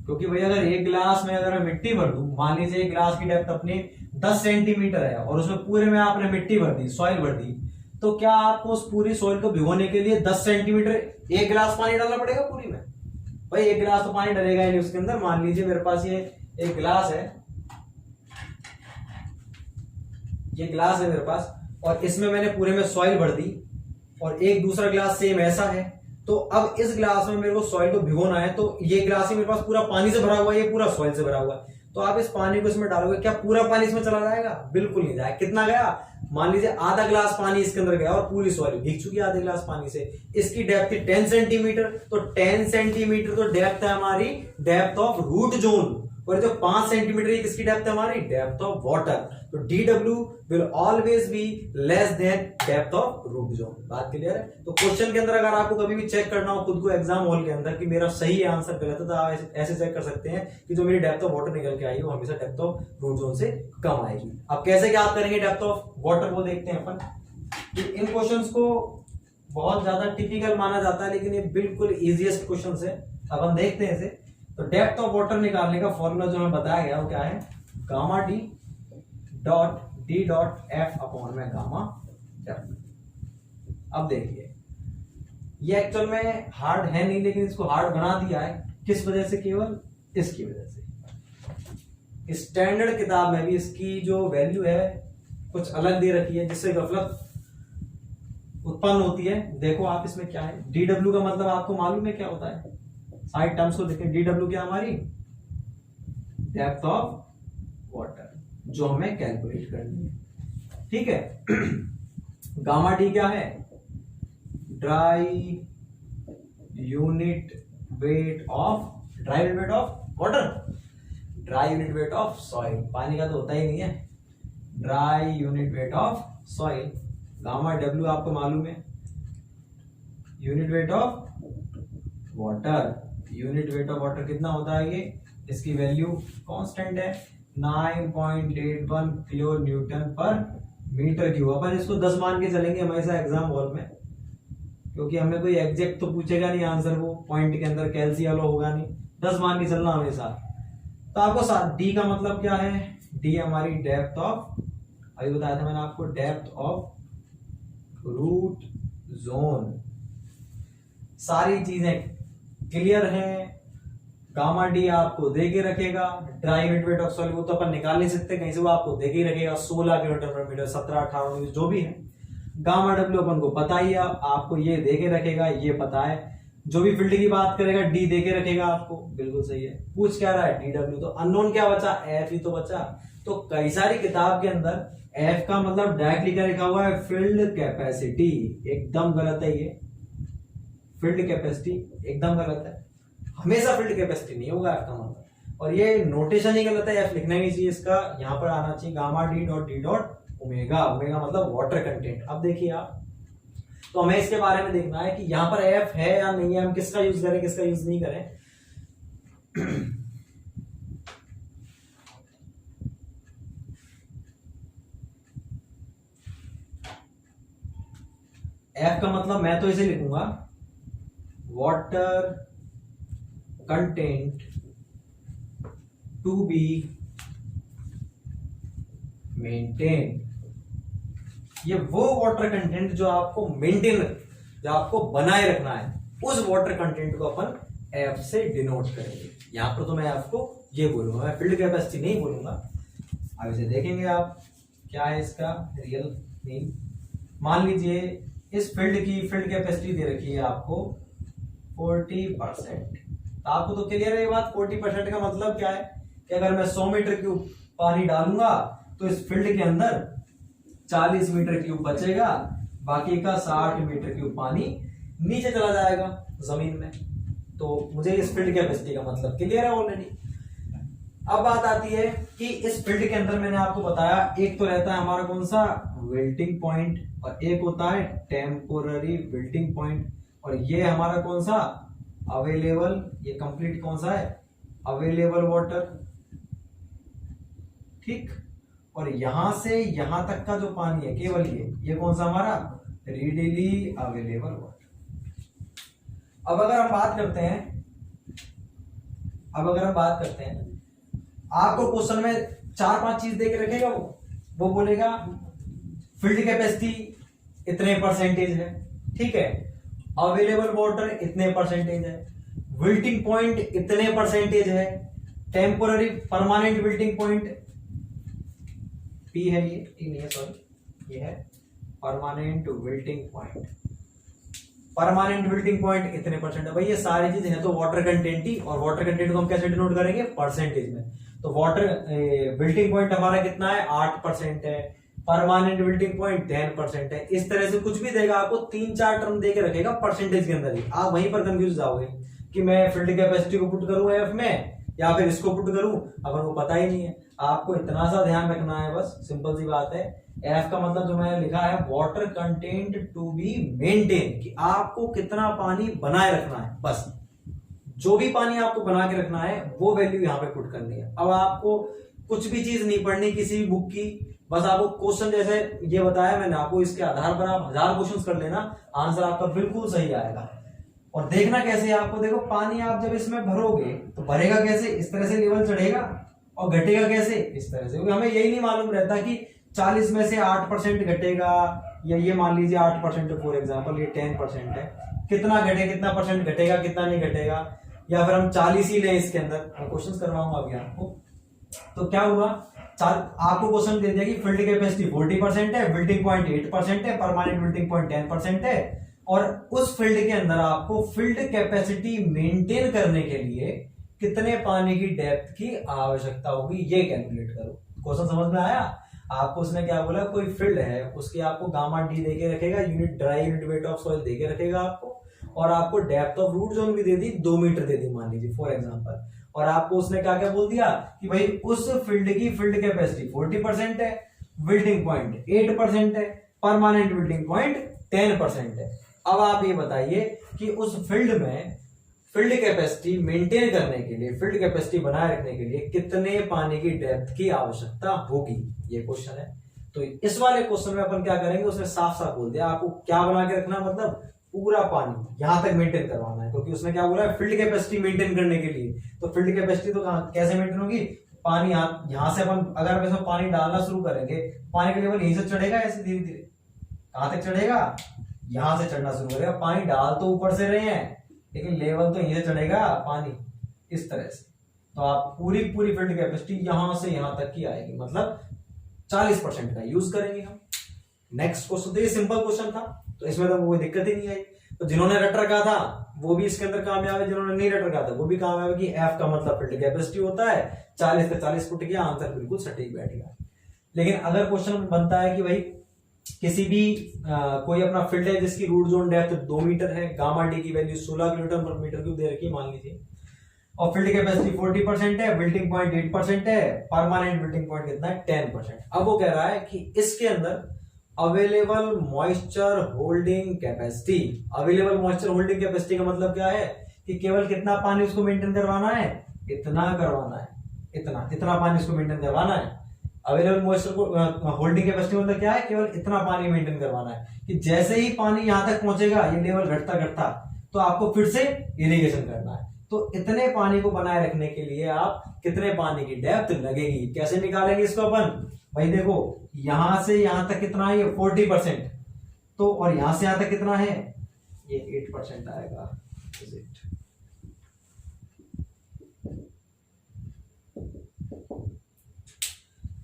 क्योंकि भाई अगर एक गिलास में अगर मैं मिट्टी भर दूं, मान लीजिए एक गिलास की डेप्थ अपनी 10 सेंटीमीटर है और उसमें पूरे में आपने मिट्टी भर दी, सॉइल भर दी, तो क्या आपको उस पूरी सॉइल को भिगोने के लिए 10 सेंटीमीटर एक गिलास पानी डालना पड़ेगा पूरी में? भाई एक गिलास तो पानी डलेगा ही नहीं उसके अंदर। मान लीजिए मेरे पास ये एक गिलास है, ये गिलास है मेरे पास, और इसमें मैंने पूरे में सॉइल भर दी, और एक दूसरा गिलास सेम ऐसा है। तो अब इस गिलास में मेरे को सॉइल को भिगोना है, तो ये गिलास ही मेरे पास पूरा पानी से भरा हुआ है, ये पूरा सॉइल से भरा हुआ है। तो आप इस पानी को इसमें डालोगे, क्या पूरा पानी इसमें चला जाएगा? बिल्कुल नहीं जाएगा। कितना गया? मान लीजिए आधा गिलास पानी इसके अंदर गया और पूरी सॉइल भीग चुकी है आधे गिलास पानी से। इसकी डेप्थ थी 10 सेंटीमीटर, तो 10 सेंटीमीटर तो डेप्थ है हमारी डेप्थ ऑफ रूट जोन, और जो 5 सेंटीमीटर किसकी डेप्थ है? हमारी डेप्थ ऑफ वाटर। तो DW will always be less than depth of root zone. बात क्लियर है? तो क्वेश्चन के अंदर अगर आपको कभी भी चेक करना हो खुद को एग्जाम हॉल के अंदर कि मेरा सही आंसर गलत है, तो आप ऐसे चेक कर सकते हैं कि जो मेरी डेप्थ ऑफ वाटर निकल के आई वो हमेशा डेप्थ ऑफ रूट जोन से कम आएगी। अब कैसे ज्ञात करेंगे डेप्थ ऑफ वाटर, वो देखते हैं अपन। इन क्वेश्चंस को बहुत ज्यादा टिपिकल माना जाता है, लेकिन ये बिल्कुल इजीएस्ट क्वेश्चंस है। अपन देखते हैं इसे। तो डेप्थ ऑफ वाटर निकालने का फॉर्मूला जो हमें बताया गया वो क्या है? Gamma D dot D dot F upon में गामा डेप्थ। अब देखिए ये एक्चुअल में हार्ड है नहीं, लेकिन इसको हार्ड बना दिया है किस वजह से? केवल इसकी वजह से। स्टैंडर्ड किताब में भी इसकी जो वैल्यू है कुछ अलग दे रखी है, जिससे गफलत उत्पन्न होती है। देखो आप इसमें क्या है, डीडब्ल्यू का मतलब आपको मालूम है क्या होता है? साइड टर्म्स को देखें। डीडब्ल्यू क्या हमारी डेप्थ ऑफ वाटर, जो हमें कैलकुलेट करनी है। ठीक है। गामा डी क्या है? Dry unit weight of water, dry unit weight of soil. पानी का तो होता ही नहीं है। Dry unit weight of soil. Gamma W आपको मालूम है, unit weight of water. Unit weight of water कितना होता है? ये इसकी वैल्यू कांस्टेंट है 9.81 kilo newton per metre cube. अपन इसको 10 मान के चलेंगे हमेशा एग्जाम हॉल में, क्योंकि हमें कोई एग्जैक्ट तो पूछेगा नहीं आंसर, वो पॉइंट के अंदर कैलसी वाला होगा नहीं। 10 मान के चलना हमेशा। तो आपको डी का मतलब क्या है? डी हमारी डेप्थ ऑफ, अभी बताया था मैंने आपको, डेप्थ ऑफ रूट जोन। सारी चीजें क्लियर हैं, गामा डी आपको दे के रखेगा, dry unit weight of soil वो तो अपन निकाल नहीं सकते कहीं से, वो आपको दे के रखेगा 16 किलोमीटर पर मीटर, 17 18 जो भी है। गामा डब्ल्यू अपन को पता ही है, आपको ये दे के रखेगा, ये पता है। जो भी फील्ड की बात करेगा डी दे के रखेगा आपको, बिल्कुल सही है। पूछ क्या रहा है डी डब्ल्यू, तो अननोन क्या बचा, एफ ही तो बचा। तो कई सारी किताब के अंदर एफ का मतलब डायरेक्टली क्या लिखा हुआ है, फील्ड कैपेसिटी, एकदम गलत है ये। फील्ड कैपेसिटी एकदम गलत है, हमेशा फील्ड कैपेसिटी नहीं होगा एफ का मतलब। और ये नोटेशन ही गलत है, एफ लिखना ही नहीं चाहिए इसका, यहाँ पर आना चाहिए gamma D dot D dot omega, omega मतलब वाटर कंटेंट। अब देखिए आप, तो हमें इसके बारे में देखना है कि यहाँ पर एफ है या नहीं है, हम किसका यूज करें किसका यूज नहीं करें। एफ का मतलब मैं तो इसे लिखूंगा water content to be maintain. ये वो वाटर कंटेंट जो आपको मेंटेन, जो आपको बनाए रखना है, उस वाटर कंटेंट को अपन एफ से डिनोट करेंगे। यहां पर तो मैं आपको ये बोलूंगा, मैं फील्ड कैपेसिटी नहीं बोलूंगा। अब इसे देखेंगे आप, क्या है इसका रियल मीन। मान लीजिए इस फील्ड की फील्ड कैपेसिटी दे रखी है आपको 40%। आपको तो क्लियर है ये बात, 40% का मतलब क्या है कि अगर मैं 100 मीटर क्यूब पानी डालूंगा तो इस फील्ड के अंदर 40 मीटर क्यूब बचेगा, बाकी का 60 मीटर क्यूब पानी नीचे चला जाएगा जमीन में। तो मुझे इस फील्ड कैपेसिटी का मतलब क्लियर है ऑलरेडी। अब बात आती है कि इस फील्ड के अंदर मैंने आपको बताया, एक तो रहता है हमारा कौन सा, विल्टिंग पॉइंट, और एक होता है टेम्पोररी विल्टिंग पॉइंट, और ये हमारा कौन सा, अवेलेबल, ये कंप्लीट कौन सा है, अवेलेबल वाटर, ठीक। और यहां से यहां तक का जो पानी है केवल ये कौन सा हमारा, रीडिली अवेलेबल वाटर। अब अगर हम बात करते हैं, आपको क्वेश्चन में 4-5 चीज दे के रखेगा, वो बोलेगा फील्ड कैपेसिटी इतने परसेंटेज है, ठीक है, अवेलेबल वाटर इतने परसेंटेज है, विल्टिंग पॉइंट इतने परसेंटेज है, temporary permanent wilting point P है, ये टी नहीं है सॉरी, ये है permanent wilting point. Permanent wilting point इतने परसेंट है भाई, ये सारी चीजें हैं तो वाटर कंटेंट ही, और वाटर कंटेंट को हम कैसे डिनोट करेंगे, परसेंटेज में। तो वाटर विल्टिंग पॉइंट हमारा कितना है, 8% है, परमानेंट विल्टिंग पॉइंट 10% है। इस तरह से कुछ भी देगा आपको 3-4 टर्म दे के रखेगा परसेंटेज के अंदर ही, आप वहीं पर कंफ्यूज जाओगे कि मैं फील्ड कैपेसिटी को पुट करूं एफ में या फिर इसको पुट करूं, अगर वो पता ही नहीं है। आपको इतना सा ध्यान रखना है बस, सिंपल सी बात है। एफ का मतलब जो मैंने लिखा है water content to be maintain, कि आपको कितना पानी बनाए रखना है, बस जो भी पानी आपको बना के रखना है वो वैल्यू यहाँ पे पुट करनी है। अब आपको कुछ भी चीज नहीं पढ़नी किसी भी बुक की, बस आपको क्वेश्चन जैसे ये बताया मैंने आपको, इसके आधार पर आप 1000 क्वेश्चन कर लेना, आंसर आपका बिल्कुल सही आएगा। और देखना कैसे है आपको, देखो पानी आप जब इसमें भरोगे तो भरेगा कैसे, इस तरह से लेवल चढ़ेगा, और घटेगा कैसे, इस तरह से। क्योंकि हमें यही नहीं मालूम रहता कि 40 में से 8% घटेगा, या ये मान लीजिए 8% फॉर एग्जांपल, ये 10% है, कितना घटे, कितना परसेंट घटेगा, कितना नहीं घटेगा, या फिर हम 40 ही लें इसके अंदर। मैं क्वेश्चन करवाऊंगा अभी आपको। तो क्या हुआ, आपको क्वेश्चन दे दिया कि फील्ड कैपेसिटी 40% है, विल्टिंग पॉइंट 8% है, परमानेंट विल्टिंग पॉइंट 10% है, और उस फील्ड के अंदर आपको फील्ड कैपेसिटी मेंटेन करने के लिए कितने पानी की डेप्थ की आवश्यकता होगी, ये कैलकुलेट करो। क्वेश्चन समझ में आया आपको? उसने क्या बोला, कोई फील्ड है उसकी आपको गामा डी देके रखेगा, unit dry unit weight of soil देके रखेगा आपको, और आपको डेप्थ ऑफ रूट जोन भी दे दी, 2 मीटर दे दी मान लीजिए फॉर एग्जांपल। और आपको उसने क्या क्या बोल दिया कि भाई उस फील्ड की फील्ड कैपेसिटी 40% है, विल्टिंग पॉइंट 8% है, परमानेंट विल्टिंग पॉइंट 10% है। अब आप ये बताइए कि उस फील्ड में फील्ड कैपेसिटी मेंटेन करने के लिए, फील्ड कैपेसिटी बनाए रखने के लिए कितने पानी की डेप्थ की आवश्यकता होगी, ये क्वेश्चन है। तो इस वाले क्वेश्चन में अपन क्या करेंगे, उसने साफ साफ बोल दिया आपको क्या बना के रखना, मतलब पूरा पानी यहां तक मेंटेन करवाना है। क्योंकि उसने क्या बोला है, फील्ड कैपेसिटी मेंटेन करने के लिए। तो फील्ड कैपेसिटी तो कैसे मेंटेन होगी, पानी यहां से अपन अगर इसमें पानी डालना शुरू करेंगे, पानी का लेवल यहीं से चढ़ेगा, ऐसे धीरे धीरे कहां तक चढ़ेगा, यहां से चढ़ना शुरू करेगा। पानी डाल तो ऊपर से रहे हैं लेकिन लेवल तो यहीं से चढ़ेगा पानी, इस तरह से, तो आप पूरी पूरी फील्ड कैपेसिटी यहां से यहां तक की आएगी, मतलब 40% का यूज करेंगे हम। नेक्स्ट क्वेश्चन, तो ये सिंपल क्वेश्चन था, तो इसमें तो कोई दिक्कत ही नहीं आई। तो जिन्होंने रट रखा था वो भी इसके अंदर कामयाब है, जिन्होंने नहीं रट रखा था वो भी कामयाब है कि एफ का मतलब फील्ड कैपेसिटी होता है, 40 से 40 फुट किया, आंसर बिल्कुल सटीक बैठ गया। लेकिन अगर क्वेश्चन बनता है कि भाई किसी भी कोई अपना फील्ड है जिसकी रूट जोन डेप्थ 2 मीटर है, गामा डी की वैल्यू 16 किलोमीटर पर मीटर क्यूब दे रखी है मान लीजिए, और फील्ड कैपेसिटी 40% है, बिल्टिंग पॉइंट 8% है, परमानेंट बिल्टिंग पॉइंट कितना है 10%। अब वो कह रहा है कि इसके अंदर available moisture holding capacity, available moisture holding capacity का मतलब क्या है कि केवल कितना पानी उसको मेंटेन करवाना है, इतना करवाना है, इतना इतना पानी उसको मेंटेन करवाना है। अवेलेबल मॉइस्चर को होल्डिंग कैपेसिटी मतलब क्या है, केवल इतना पानी मेंटेन करवाना है कि जैसे ही पानी यहां तक पहुंचेगा, ये लेवल घटता घटता, तो आपको फिर से इरिगेशन करना है। तो इतने पानी को बनाए रखने के लिए आप कितने पानी की डेप्थ लगेगी, कैसे निकालेंगे इसको अपन, भाई देखो यहां से यहां तक कितना है, ये 40%, तो और यहां से यहां तक कितना है, ये 8% आएगा।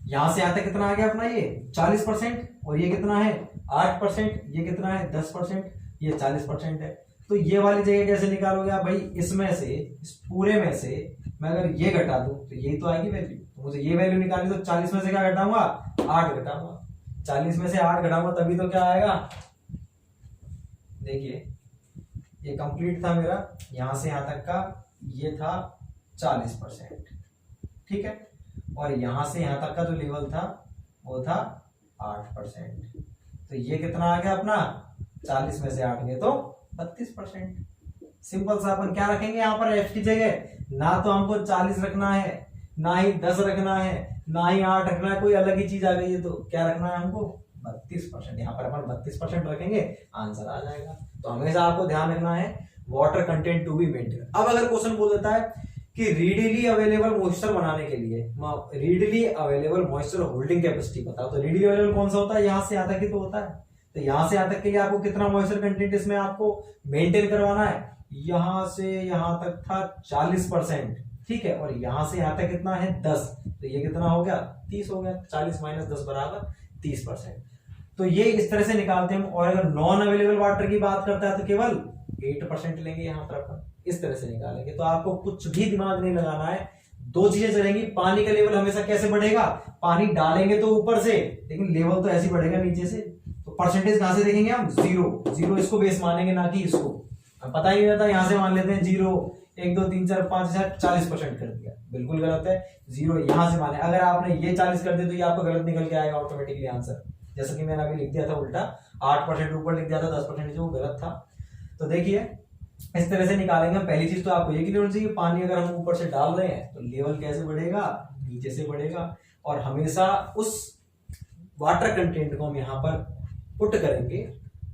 यहां से यहां तक कितना आ गया अपना, ये 40%, और ये कितना है 8%, ये कितना है 10%, ये 40% है। तो ये वाली जगह कैसे निकालोगे आप भाई, इसमें से, इस पूरे में से मैं अगर ये घटा दूं तो यही तो आएगी वैल्यू, तो मुझे ये वैल्यू निकालनी, तो 40 में से क्या घटाऊंगा, 8 घटाऊंगा, 40 में से 8 घटाऊंगा तभी तो क्या आएगा, देखिए ये कंप्लीट था मेरा यहां से यहां तक का, ये था 40%, ठीक है, और यहां से यहां तक का जो लेवल था वो था 8%, तो ये कितना आ गया अपना, 40 में से 8 गए तो 32%। सिंपल सा अपन क्या रखेंगे यहाँ पर एफ की जगह, ना तो हमको 40 रखना है, ना ही 10 रखना है, ना ही 8 रखना है, कोई अलग ही चीज आ गई है, तो क्या रखना है हमको 32%। यहाँ पर अपन 32% रखेंगे, आंसर आ जाएगा। तो हमेशा आपको ध्यान रखना है water content to be maintain. अब अगर क्वेश्चन बोल देता है कि रीडीली अवेलेबल मॉइस्चर बनाने के लिए रीडीली अवेलेबल मॉइस्चर होल्डिंग कैपेसिटी बताओ, तो रीडीली अवेलेबल कौन सा होता है, यहां से यहां तक ही तो होता है, तो यहां से यहां तक के लिए आपको कितना मॉइस्चर कंटेंट इसमें आपको मेंटेन करवाना है, यहां से यहां तक था 40%, ठीक है, और यहां से यहां तक कितना है 10, तो ये कितना हो गया 30 हो गया, 40 माइनस 10 बराबर 30%। तो ये इस तरह से निकालते हैं। और अगर नॉन अवेलेबल वाटर की बात करता है तो केवल 8% लेंगे, यहां पर अपन इस तरह से निकालेंगे। तो आपको कुछ भी दिमाग नहीं लगाना है, दो चीजें चलेंगी, पानी का लेवल हमेशा कैसे बढ़ेगा, पानी डालेंगे तो ऊपर से, लेकिन लेवल तो ऐसे बढ़ेगा नीचे से, तो परसेंटेज कहां से देखेंगे हम, जीरो इसको बेस मानेंगे, ना कि इसको, हम पता ही नहीं रहता, यहां से मान लेते हैं 0 1 2 3 4 5 6 40% कर दिया, बिल्कुल गलत है, 0 यहां से माने। अगर आपने ये 40 कर दिया तो ये आपका गलत निकल के आएगा ऑटोमेटिकली आंसर, जैसा कि मैंने अभी लिख दिया था उल्टा, 8% ऊपर लिख दिया था, 10% नीचे, वो गलत था। तो देखिए इस तरह से निकालेंगे। पहली चीज तो आपको ये क्लियर होनी चाहिए, पानी अगर हम ऊपर से डाल रहे हैं तो लेवल कैसे बढ़ेगा, नीचे से बढ़ेगा, और हमेशा उस वाटर कंटेंट को हम यहाँ पर पुट करेंगे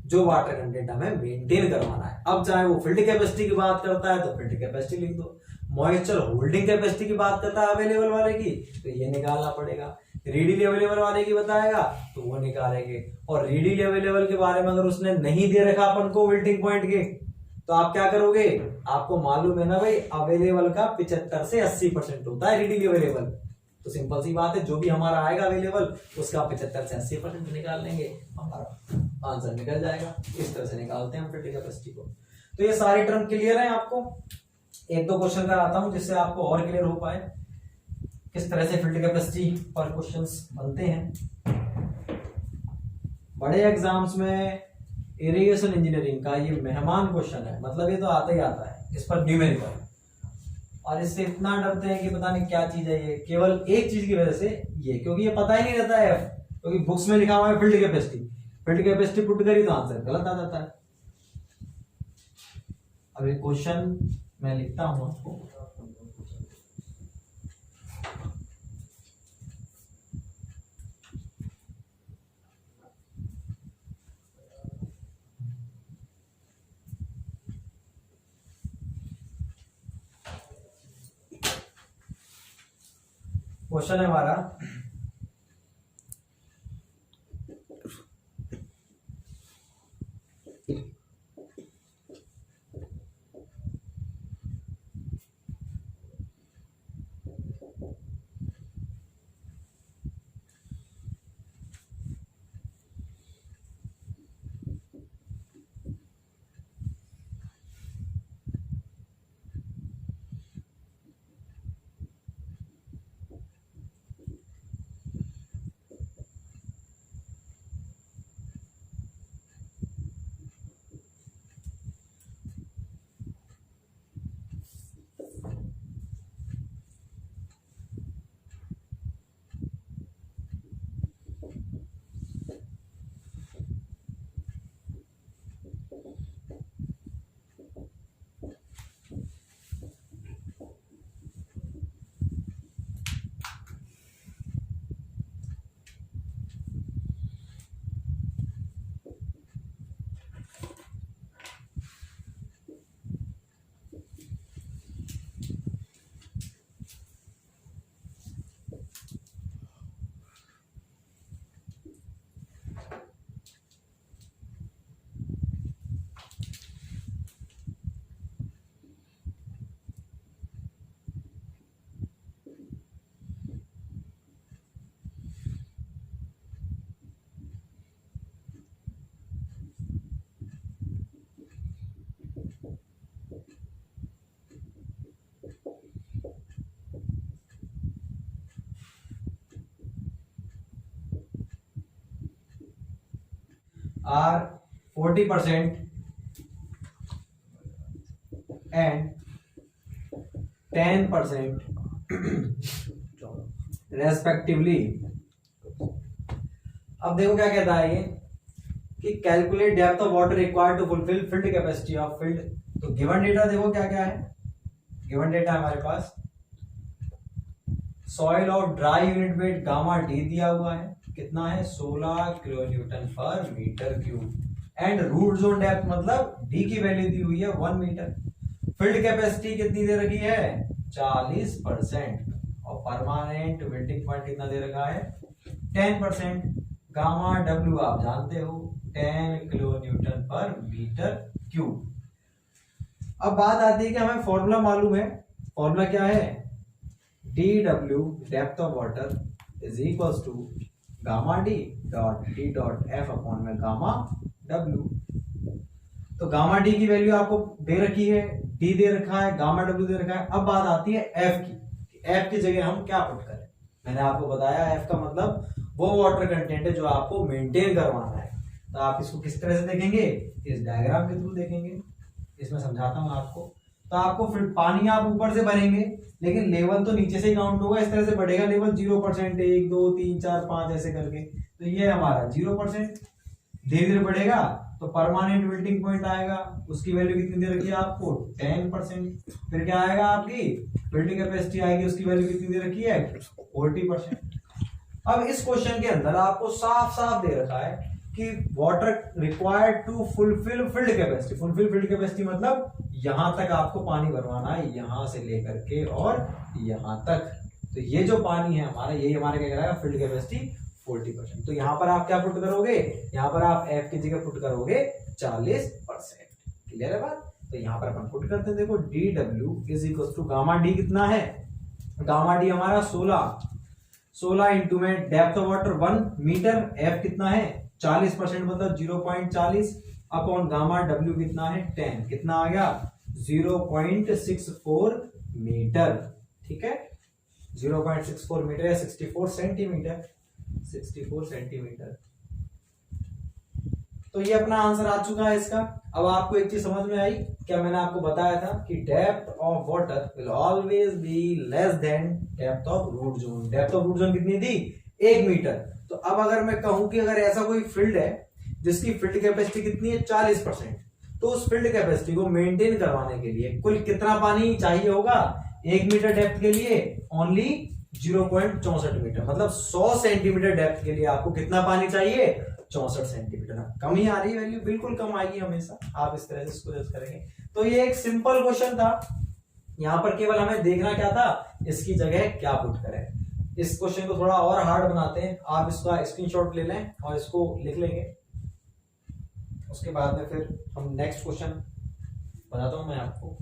जो वाटर कंटेंट हमें मेंटेन करवाना है। अब चाहे वो फील्ड कैपेसिटी की बात करता है तो फील्ड कैपेसिटी लिख दो, मॉइस्चर होल्डिंग कैपेसिटी की बात करता है अवेलेबल वाले की, तो ये निकालना पड़ेगा, रीडीली अवेलेबल वाले की बताएगा तो वो निकालेंगे। और रीडीली अवेलेबल के बारे में अगर उसने नहीं दे रखा अपन को विल्टिंग पॉइंट के, तो आप क्या करोगे, आपको मालूम है ना भाई अवेलेबल का 75 से 80% होता है रीडीली अवेलेबल, तो सिंपल सी बात है जो भी हमारा आएगा अवेलेबल उसका 75 से 80% निकाल लेंगे, हमारा आंसर निकल जाएगा। इस तरह से निकालते हैं हम फील्ड कैपेसिटी को। तो ये सारे टर्म क्लियर है आपको, एक दो क्वेश्चन कराता हूं जिससे आपको और क्लियर हो पाए किस तरह से फील्ड कैपेसिटी पर क्वेश्चंस बनते हैं। बड़े एग्जाम्स में इरिगेशन इंजीनियरिंग का ये मेहमान क्वेश्चन है, मतलब ये तो आता ही आता है, इस पर न्यूमेरिकल, और इससे इतना डरते हैं कि पता नहीं क्या चीज है ये, केवल एक चीज की वजह से, ये क्योंकि ये पता ही नहीं रहता है, क्योंकि बुक्स में लिखा हुआ है फील्ड कैपेसिटी पुट करी तो आंसर गलत आ जाता है। अब एक क्वेश्चन मैं लिखता हूं आपको, क्वेश्चन है हमारा, आर 40% एंड 10% रेस्पेक्टिवली। अब देखो क्या कहता है ये कि calculate depth of water required to fulfil field capacity of field. तो गिवन डेटा देखो क्या क्या है। गिवन डेटा हमारे पास soil of dry unit weight gamma D दिया हुआ है, कितना है 16 kilo newton per metre cube, and root zone depth मतलब डी की वैल्यू दी हुई है 1 मीटर। फील्ड कैपेसिटी कितनी दे रखी है 40%, और परमानेंट विल्टिंग पॉइंट कितना दे रखा है 10%। गामा डब्ल्यू आप जानते हो 10 kilo newton per metre cube. अब बात आती है कि हमें फॉर्मूला मालूम है। फॉर्मूला क्या है D W depth of water is equal to gamma D dot D dot F upon में गामा डब्ल्यू। तो गामा डी की वैल्यू आपको दे रखी है, डी दे रखा है, गामा डब्ल्यू दे रखा है। अब बात आती है एफ की, एफ की जगह हम क्या पुट करें। मैंने आपको बताया एफ का मतलब वो वाटर कंटेंट है जो आपको मेंटेन करवाना है। तो आप इसको किस तरह से देखेंगे, इस डायग्राम के थ्रू देखेंगे। इसमें समझाता हूं आपको। तो आपको फिर पानी आप ऊपर से भरेंगे लेकिन लेवल तो नीचे से ही काउंट होगा, इस तरह से बढ़ेगा लेवल 0%, 1 2 3 4 5 ऐसे करके। तो ये हमारा 0%, धीरे धीरे बढ़ेगा तो परमानेंट विल्टिंग पॉइंट आएगा, उसकी वैल्यू कितनी दे रखी है आपको 10%। फिर क्या आएगा आपकी विल्टिंग कैपेसिटी आएगी, उसकी वैल्यू कितनी दे रखी है 40%। अब इस क्वेश्चन के अंदर आपको साफ साफ दे रखा है कि water required to fulfil field capacity. Fulfil field capacity मतलब यहां तक आपको पानी भरवाना है, यहां से लेकर के और यहां तक। तो ये जो पानी है हमारा, यही हमारे क्या कराएगा फील्ड कैपेसिटी 40%। तो यहां पर आप क्या पुट करोगे, यहां पर आप एफ की जगह पुट करोगे 40%। क्लियर है बात। तो यहां पर अपन पुट करते हैं, देखो D W is equal to gamma D कितना है, गामा डी हमारा 16 इंटू में depth of water 1 metre, F कितना है 40% मतलब 0.40 अपॉन गामा डब्ल्यू कितना है 10, कितना आ गया 0.64 मीटर। ठीक है 0.64 मीटर या 64 सेंटीमीटर, 64 सेंटीमीटर। तो ये अपना आंसर आ चुका है इसका। अब आपको एक चीज समझ में आई, क्या मैंने आपको बताया था कि depth of water will always be less than depth of root zone. Depth of root zone कितनी थी 1 मीटर। तो अब अगर मैं कहूं कि अगर ऐसा कोई फील्ड है जिसकी फील्ड कैपेसिटी कितनी है 40%, तो उस फील्ड कैपेसिटी को मेंटेन करवाने के लिए कुल कितना पानी चाहिए होगा 1 मीटर डेप्थ के लिए ओनली 0.64 मीटर, मतलब 100 सेंटीमीटर डेप्थ के लिए आपको कितना पानी चाहिए 64 सेंटीमीटर। कम ही आ रही है वैल्यू, बिल्कुल कम आएगी हमेशा। आप इस तरह से इसको जज करेंगे। तो ये एक सिंपल क्वेश्चन था, यहां पर केवल हमें देखना क्या था इसकी जगह क्या पुट करें। इस क्वेश्चन को थोड़ा और हार्ड बनाते हैं, आप इसका स्क्रीनशॉट ले लें और इसको लिख लेंगे। उसके बाद में फिर हम नेक्स्ट क्वेश्चन बताता हूं मैं आपको।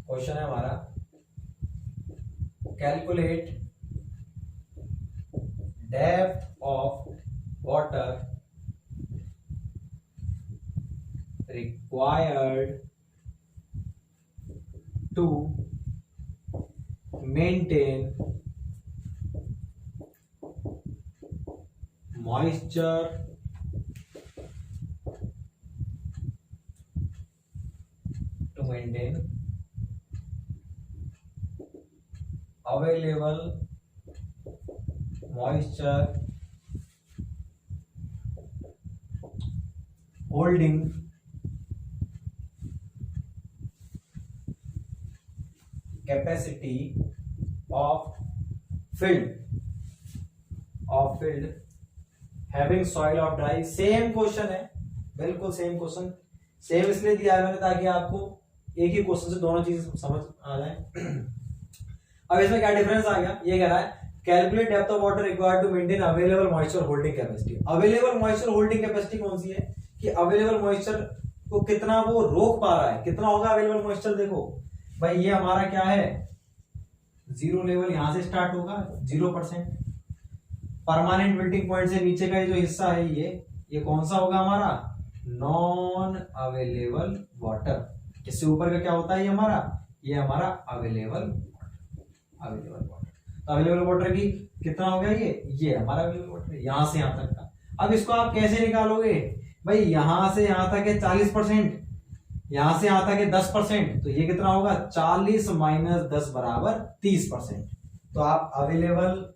क्वेश्चन है हमारा calculate depth of water required to maintain moisture available moisture holding capacity of field having soil of dry। Same question है, बिल्कुल सेम क्वेश्चन। सेम इसलिए दिया है मैंने ताकि आपको एक ही क्वेश्चन से दोनों चीज समझ आ जाए। अब इसमें क्या डिफरेंस आ गया, ये कह रहा है calculate depth of water required to maintain available moisture holding capacity. Available moisture holding capacity कौन सी है कि अवेलेबल मॉइस्चर को कितना वो रोक पा रहा है, कितना होगा अवेलेबल मॉइस्चर। देखो भाई ये हमारा क्या है, जीरो लेवल यहां से स्टार्ट होगा 0%। परमानेंट मेल्टिंग पॉइंट से नीचे का जो हिस्सा है ये कौन सा होगा हमारा, नॉन अवेलेबल वाटर। इससे ऊपर का क्या होता है, ये हमारा अवेलेबल वाटर। तो अवेलेबल वाटर की कितना हो गया, ये हमारा अवेलेबल वाटर यहां से यहां तक का। अब इसको आप कैसे निकालोगे भाई, यहां से यहां तक है 40%, यहां से यहां तक है 10%, तो ये कितना होगा 40 माइनस 10 बराबर 30%। तो आप available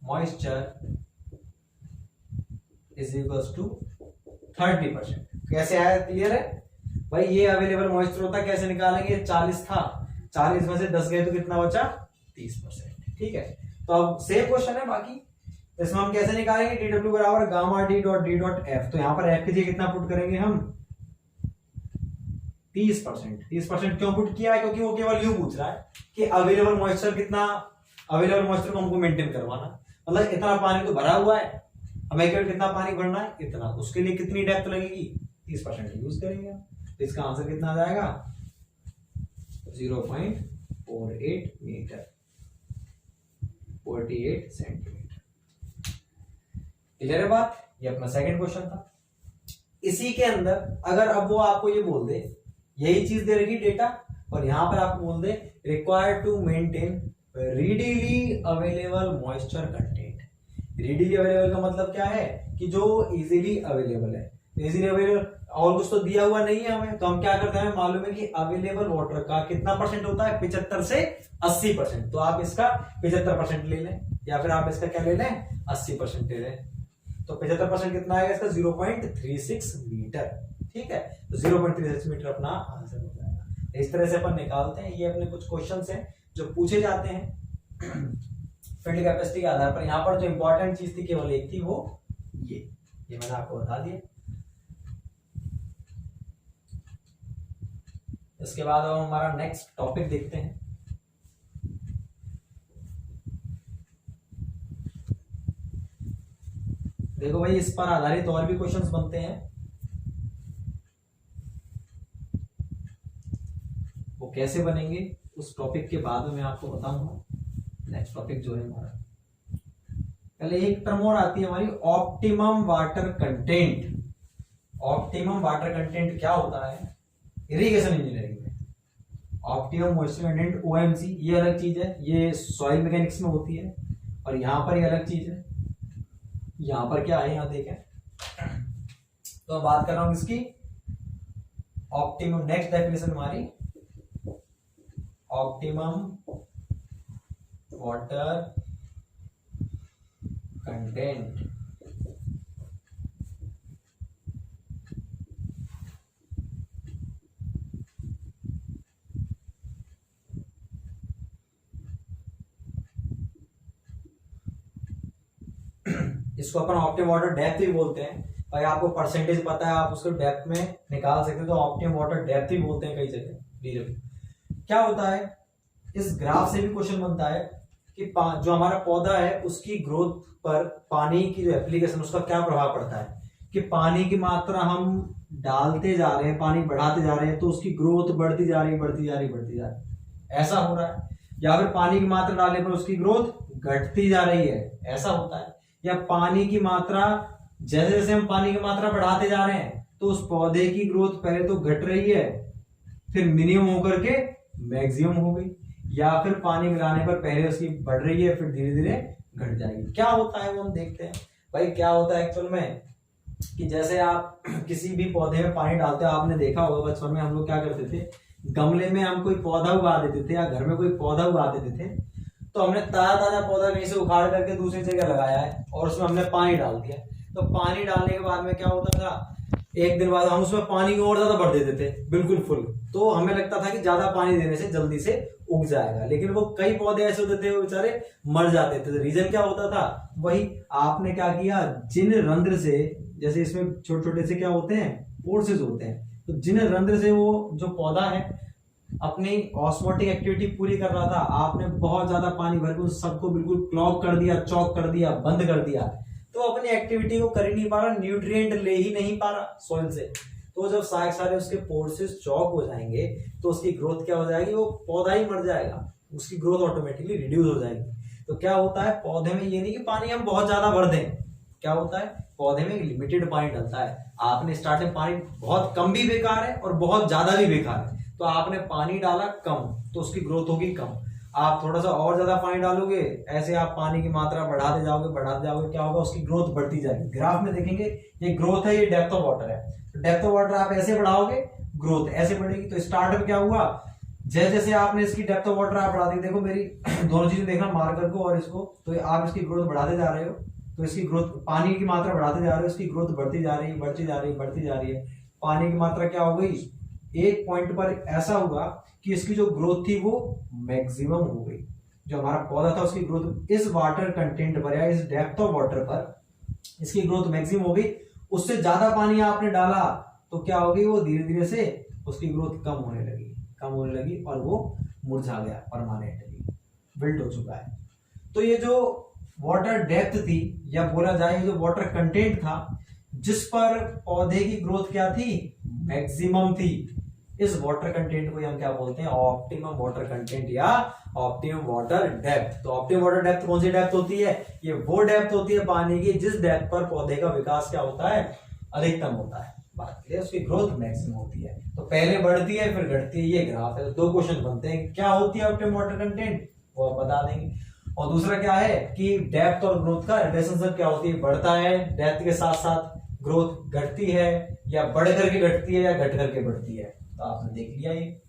moisture is equals to 30%। कैसे आया, क्लियर है भाई। ये अवेलेबल मॉइस्चर होता है, कैसे निकालेंगे, 40 था, 40 में से 10 गए तो कितना बचा 30%। ठीक है, तो अब सेम क्वेश्चन है बाकी, इसमें हम कैसे निकालेंगे, dw बराबर gamma d dot d dot f। तो यहां पर f की जगह कितना पुट करेंगे हम 30%। 30% क्यों पुट किया है, क्योंकि वो केवल यूं पूछ रहा है कि अवेलेबल मॉइस्चर कितना, अवेलेबल मॉइस्चर को हमको मेंटेन करवाना, मतलब इतना पानी तो भरा हुआ है, हमें केवल कितना पानी भरना है, इतना। उसके लिए कितनी डेप्थ लगेगी, 30% यूज करेंगे। तो इसका आंसर कितना आ जाएगा 0.48 मीटर, 48 सेंटीमीटर। क्लियर है बात, ये अपना सेकंड क्वेश्चन था। इसी के अंदर अगर अब वो आपको ये बोल दे, यही चीज दे रही डेटा, और यहां पर आपको बोल दे required to maintain readily available moisture content. Readily available का मतलब क्या है कि जो इजीली अवेलेबल है, इजीली अवेलेबल, और कुछ तो दिया हुआ नहीं है हमें, तो हम क्या करते हैं, मालूम है कि अवेलेबल वाटर का कितना परसेंट होता है, 75 से 80%। तो आप इसका 75% ले लें, या फिर आप इसका क्या ले लें 80% ले लें। तो 75% कितना आएगा इसका 0.36 मीटर। ठीक है, तो 0.36 मीटर अपना आंसर हो जाएगा। इस तरह से अपन निकालते हैं। ये अपने कुछ क्वेश्चंस हैं जो पूछे जाते हैं फील्ड कैपेसिटी के आधार पर। यहां पर जो इंपॉर्टेंट चीज थी केवल एक थी, वो ये मैंने आपको बता दिया। इसके बाद अब हमारा नेक्स्ट टॉपिक देखते हैं। देखो भाई, इस पर आधारित और भी क्वेश्चंस बनते हैं, वो कैसे बनेंगे उस टॉपिक के बाद में मैं आपको बताऊंगा। नेक्स्ट टॉपिक जो है हमारा, पहले एक टर्म और आती है हमारी, optimum water content. Optimum water content क्या होता है इरिगेशन इंजीनियरिंग में। ऑप्टिमम मॉइस्चर कंटेंट OMC, ये अलग चीज है, ये सॉइल मैकेनिक्स में होती है, और यहां पर ये अलग चीज है। यहां पर क्या है, यहां देखें, तो मैं बात कर रहा हूं इसकी ऑप्टिमम। नेक्स्ट डेफिनेशन हमारी ऑप्टिमम वाटर कंटेंट। इसको अपन ऑप्टिमम वाटर डेप्थ भी बोलते हैं। भाई आपको परसेंटेज पता है, आप उसको डेप्थ में निकाल सकते हो, तो ऑप्टिमम वाटर डेप्थ भी बोलते हैं कई जगह। क्या होता है, इस ग्राफ से भी क्वेश्चन बनता है कि जो हमारा पौधा है उसकी ग्रोथ पर पानी की जो एप्लीकेशन, उसका क्या प्रभाव पड़ता है। कि पानी की मात्रा हम डालते जा रहे हैं, पानी बढ़ाते जा रहे हैं, तो उसकी ग्रोथ बढ़ती जा रही है, ऐसा हो रहा है। या फिर पानी की मात्रा डालने पर उसकी ग्रोथ घटती जा रही है, ऐसा होता है। या पानी की मात्रा, जैसे जैसे हम पानी की मात्रा बढ़ाते जा रहे हैं, तो उस पौधे की ग्रोथ पहले तो घट रही है, फिर मिनिमम होकर के मैक्सिमम हो गई, या फिर पानी मिलाने पर पहले उसकी बढ़ रही है, फिर धीरे धीरे घट जाएगी। क्या होता है वो हम देखते हैं। भाई क्या होता है एक्चुअल में कि जैसे आप किसी भी पौधे में पानी डालते हो, आपने देखा होगा बचपन में हम लोग क्या करते थे, गमले में हम कोई पौधा उगा देते थे, या घर में कोई पौधा उगा देते थे, तो हमने ताजा पौधा कहीं से उखाड़ करके दूसरी जगह लगाया है, और उसमें हमने पानी डाल दिया। तो पानी डालने के बाद में क्या होता था, एक दिन बाद हम उसमें पानी और ज्यादा भर देते थे, बिल्कुल फुल। तो हमें लगता था कि ज्यादा पानी देने से जल्दी से उग जाएगा, लेकिन वो कई पौधे ऐसे होते थे वो बेचारे मर जाते थे। तो रीजन क्या होता था, वही आपने क्या किया, जिन रंध्र से, जैसे इसमें छोटे छोटे से क्या होते हैं, पोर्सेस होते हैं, तो जिन रंध्र से वो जो पौधा है अपनी ऑस्मोटिक एक्टिविटी पूरी कर रहा था, आपने बहुत ज्यादा पानी भर के उस सबको बिल्कुल क्लॉग कर दिया, चौक कर दिया, बंद कर दिया, तो अपनी एक्टिविटी को कर ही नहीं पा रहा, न्यूट्रिएंट ले ही नहीं पा रहा सॉइल से। तो जब सारे उसके पोर्सेस चौक हो जाएंगे तो उसकी ग्रोथ क्या हो जाएगी, वो पौधा ही मर जाएगा, उसकी ग्रोथ ऑटोमेटिकली रिड्यूस हो जाएगी। तो क्या होता है पौधे में, ये नहीं कि पानी हम बहुत ज्यादा भर दें, क्या होता है पौधे में लिमिटेड पानी डलता है। आपने स्टार्ट में पानी बहुत कम भी बेकार है और बहुत ज्यादा भी बेकार है, तो आपने पानी डाला कम तो उसकी ग्रोथ होगी कम। आप थोड़ा सा और ज्यादा पानी डालोगे, ऐसे आप पानी की मात्रा बढ़ाते जाओगे, क्या होगा उसकी ग्रोथ बढ़ती जाएगी। ग्राफ में देखेंगे ये ग्रोथ है, ये डेप्थ ऑफ वाटर है, डेप्थ ऑफ वाटर आप ऐसे बढ़ाओगे ग्रोथ ऐसे बढ़ेगी। तो स्टार्ट में क्या हुआ, जैसे जैसे आपने इसकी डेप्थ ऑफ वाटर आप बढ़ा दी, देखो मेरी दोनों चीजें देखना, मार्कर को और इसको, तो आप इसकी ग्रोथ बढ़ाते जा रहे हो, तो इसकी ग्रोथ पानी की मात्रा बढ़ाते जा रहे हो, इसकी ग्रोथ बढ़ती जा रही है। पानी की मात्रा क्या हो गई, एक पॉइंट पर ऐसा हुआ कि इसकी जो ग्रोथ थी वो मैक्सिमम हो गई। जो हमारा पौधा था उसकी ग्रोथ इस वाटर कंटेंट पर या इस डेप्थ ऑफ वाटर पर इसकी ग्रोथ मैक्सिमम हो गई। उससे ज्यादा पानी आपने डाला तो क्या हो गई, वो धीरे धीरे से उसकी ग्रोथ कम होने लगी और वो मुरझा गया, परमानेंटली बिल्ड हो चुका है। तो ये जो वाटर डेप्थ थी या बोला जाए जो वाटर कंटेंट था जिस पर पौधे की ग्रोथ क्या थी, मैक्सिमम थी, इस वाटर कंटेंट को हम क्या बोलते हैं, ऑप्टिमम वाटर कंटेंट या ऑप्टिमम वाटर डेप्थ। तो ऑप्टिमम वाटर डेप्थ कौन सी डेप्थ होती है, ये वो डेप्थ होती है पानी की जिस डेप्थ पर पौधे का विकास क्या होता है, अधिकतम होता है, बात क्लियर, उसकी ग्रोथ मैक्सिमम होती है। तो पहले बढ़ती है फिर घटती है, ये ग्राफ है। तो दो क्वेश्चन बनते हैं, क्या होती है ऑप्टिमम वाटर कंटेंट, वो आप बता देंगे, और दूसरा क्या है कि डेप्थ और ग्रोथ का रिलेशनशिप क्या होती है, बढ़ता है डेप्थ के साथ साथ ग्रोथ, घटती है या बढ़ करके घटती है या घट करके बढ़ती है। तो आपने देख लिया ये।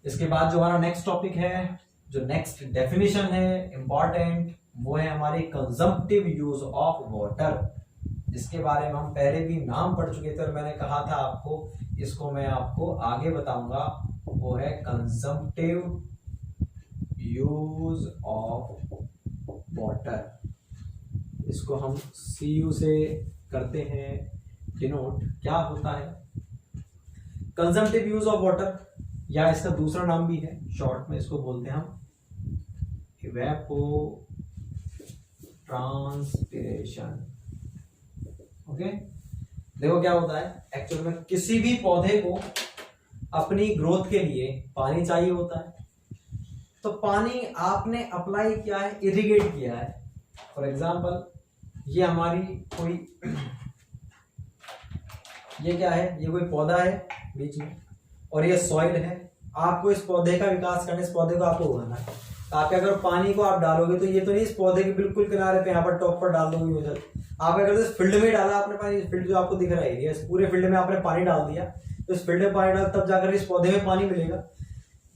इसके बाद जो हमारा नेक्स्ट टॉपिक है, जो नेक्स्ट डेफिनेशन है इंपॉर्टेंट, वो है हमारी कंजम्पटिव यूज ऑफ वाटर, जिसके बारे में हम पहले भी नाम पढ़ चुके थे और मैंने कहा था आपको, इसको मैं आपको आगे बताऊंगा। वो है कंजम्पटिव यूज ऑफ वाटर, इसको हम CU से करते हैं डिनोट। क्या होता है कंजम्पटिव यूज ऑफ वाटर, या इसका दूसरा नाम भी है, शॉर्ट में इसको बोलते हैं हम इवेपोट्रांसपिरेशन। ओके, देखो क्या होता है एक्चुअल में, किसी भी पौधे को अपनी ग्रोथ के लिए पानी चाहिए होता है, तो पानी आपने अप्लाई किया है, इरिगेट किया है। फॉर एग्जांपल ये हमारी कोई ये क्या है, ये कोई पौधा है बीच में और ये सॉइल है। आपको इस पौधे का विकास करना, इस पौधे को आपको उगाना है, तो आप अगर पानी को आप डालोगे तो ये तो नहीं इस पौधे के बिल्कुल किनारे पे यहाँ पर टॉप पर डाल दोगे उधर। आप अगर इस फील्ड में डाला आपने पानी, फील्ड जो आपको दिख रहा है इस पूरे फील्ड में आपने पानी डाल दिया, तो इस फील्ड में पानी डाल तब जाकर इस पौधे में पानी मिलेगा।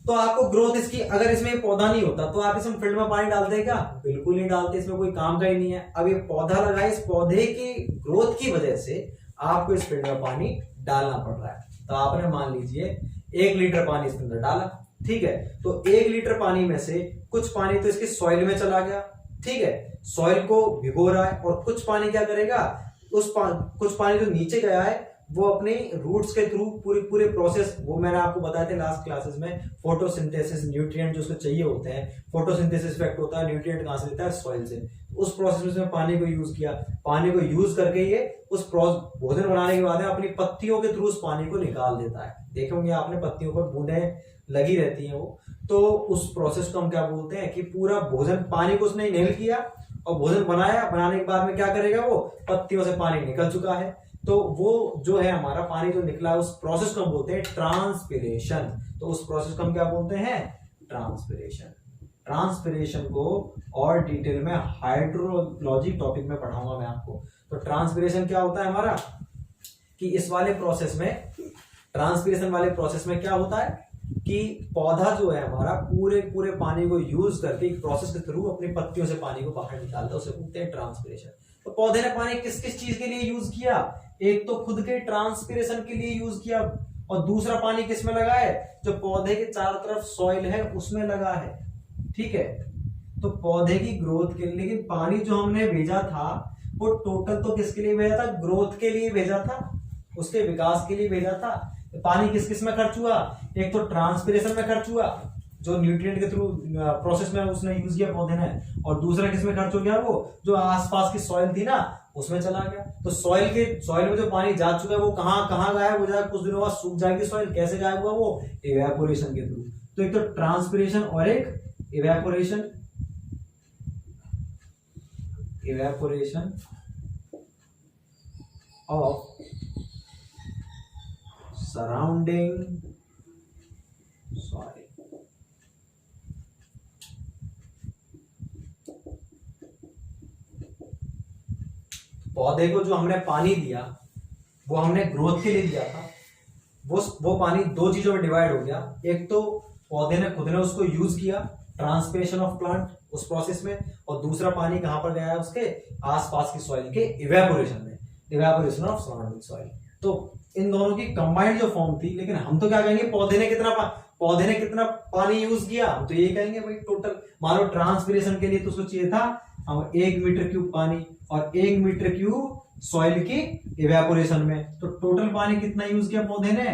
तो आपको ग्रोथ इसकी, अगर इसमें पौधा नहीं होता तो आप इसमें फील्ड में पानी डालते क्या, बिल्कुल नहीं डालते, इसमें कोई काम का ही नहीं है। अब ये पौधा लगा, इस पौधे की ग्रोथ की वजह से आपको इस फील्ड में पानी डालना पड़ रहा है। तो आपने मान लीजिए 1 लीटर पानी इसके अंदर डाला, ठीक है, तो 1 लीटर पानी में से कुछ पानी तो इसके सॉइल में चला गया, ठीक है, सॉइल को भिगो रहा है, और कुछ पानी क्या करेगा, कुछ पानी जो नीचे गया है वो अपने रूट्स के थ्रू पूरे प्रोसेस, वो मैंने आपको बताया था लास्ट क्लासेस में, फोटोसिंथेसिस, न्यूट्रिएंट जो उसको चाहिए होते हैं, फोटोसिंथेसिस इफेक्ट होता है, न्यूट्रिएंट कहां से लेता है, सॉइल से। उस प्रोसेस में उसने पानी को यूज किया, पानी को यूज करके ये उस भोजन बनाने के बाद अपनी पत्तियों के थ्रू उस पानी को निकाल देता है। देखे होंगे आपने पत्तियों पर बूंदें लगी रहती हैं वो, तो उस प्रोसेस को हम क्या बोलते हैं कि पूरा भोजन, पानी को उसने इनहेल किया और भोजन बनाया, बनाने के बाद में क्या करेगा, वो पत्तियों से पानी निकल चुका है, तो वो जो है हमारा पानी जो निकला है उस प्रोसेस को हम बोलते हैं ट्रांसपिरेशन। तो उस प्रोसेस को हम क्या बोलते हैं, ट्रांसपिरेशन। ट्रांसपिरेशन को और डिटेल में हाइड्रोलॉजी टॉपिक में पढ़ाऊंगा मैं आपको। तो ट्रांसपिरेशन क्या होता है हमारा, कि इस वाले प्रोसेस में, ट्रांसपिरेशन वाले प्रोसेस में क्या होता है कि पौधा जो है हमारा पूरे पानी को यूज करके एक प्रोसेस के थ्रू अपनी पत्तियों से पानी को बाहर निकालता है, उसे बोलते हैं ट्रांसपिरेशन। तो पौधे ने पानी किस किस चीज के लिए यूज किया, एक तो खुद के ट्रांसपिरेशन के लिए यूज किया, और दूसरा पानी किस में लगा है, जो पौधे के चारों तरफ सॉइल है उसमें लगा है, ठीक है। तो पौधे की ग्रोथ के लिए, लेकिन पानी जो हमने भेजा था वो टोटल तो किसके लिए भेजा था, ग्रोथ के लिए भेजा था, उसके विकास के लिए भेजा था, पानी किस किस में खर्च हुआ, एक तो ट्रांसपिरेशन में खर्च हुआ जो न्यूट्रिएंट के थ्रू प्रोसेस में उसने यूज किया पौधे ने, और दूसरा किस में खर्च हो गया, वो जो आसपास की सॉइल थी ना उसमें चला गया। तो सॉइल में जो पानी जा चुका है वो कहाँ कहाँ गायब हो जाएगा, कुछ दिनों बाद सूख जाएगी सॉइल। कैसे गायब हुआ, वो इवेपोरेशन के थ्रू। तो एक तो ट्रांसपिरेशन और एक evaporation. Evaporation of surrounding soil. पौधे को जो हमने पानी दिया वो हमने ग्रोथ के लिए दिया था, वो पानी दो चीजों में डिवाइड हो गया। एक तो पौधे ने खुद ने उसको यूज किया ट्रांसपिरेशन ऑफ प्लांट उस प्रोसेस में, और दूसरा पानी कहां पर गया है, उसके आसपास की सॉइल के इवेपोरेशन में, इवेपोरेशन ऑफ सराउंडिंग सॉइल। तो इन दोनों की कंबाइंड जो फॉर्म थी, लेकिन हम तो क्या कहेंगे, पौधे ने कितना पानी यूज किया, हम तो यही कहेंगे भाई टोटल। मान लो ट्रांसपिरेशन के लिए तो उसको चाहिए था हम 1 मीटर क्यूब पानी और 1 मीटर क्यूब सॉइल की इवेपोरेशन में, तो टोटल पानी कितना यूज किया पौधे ने,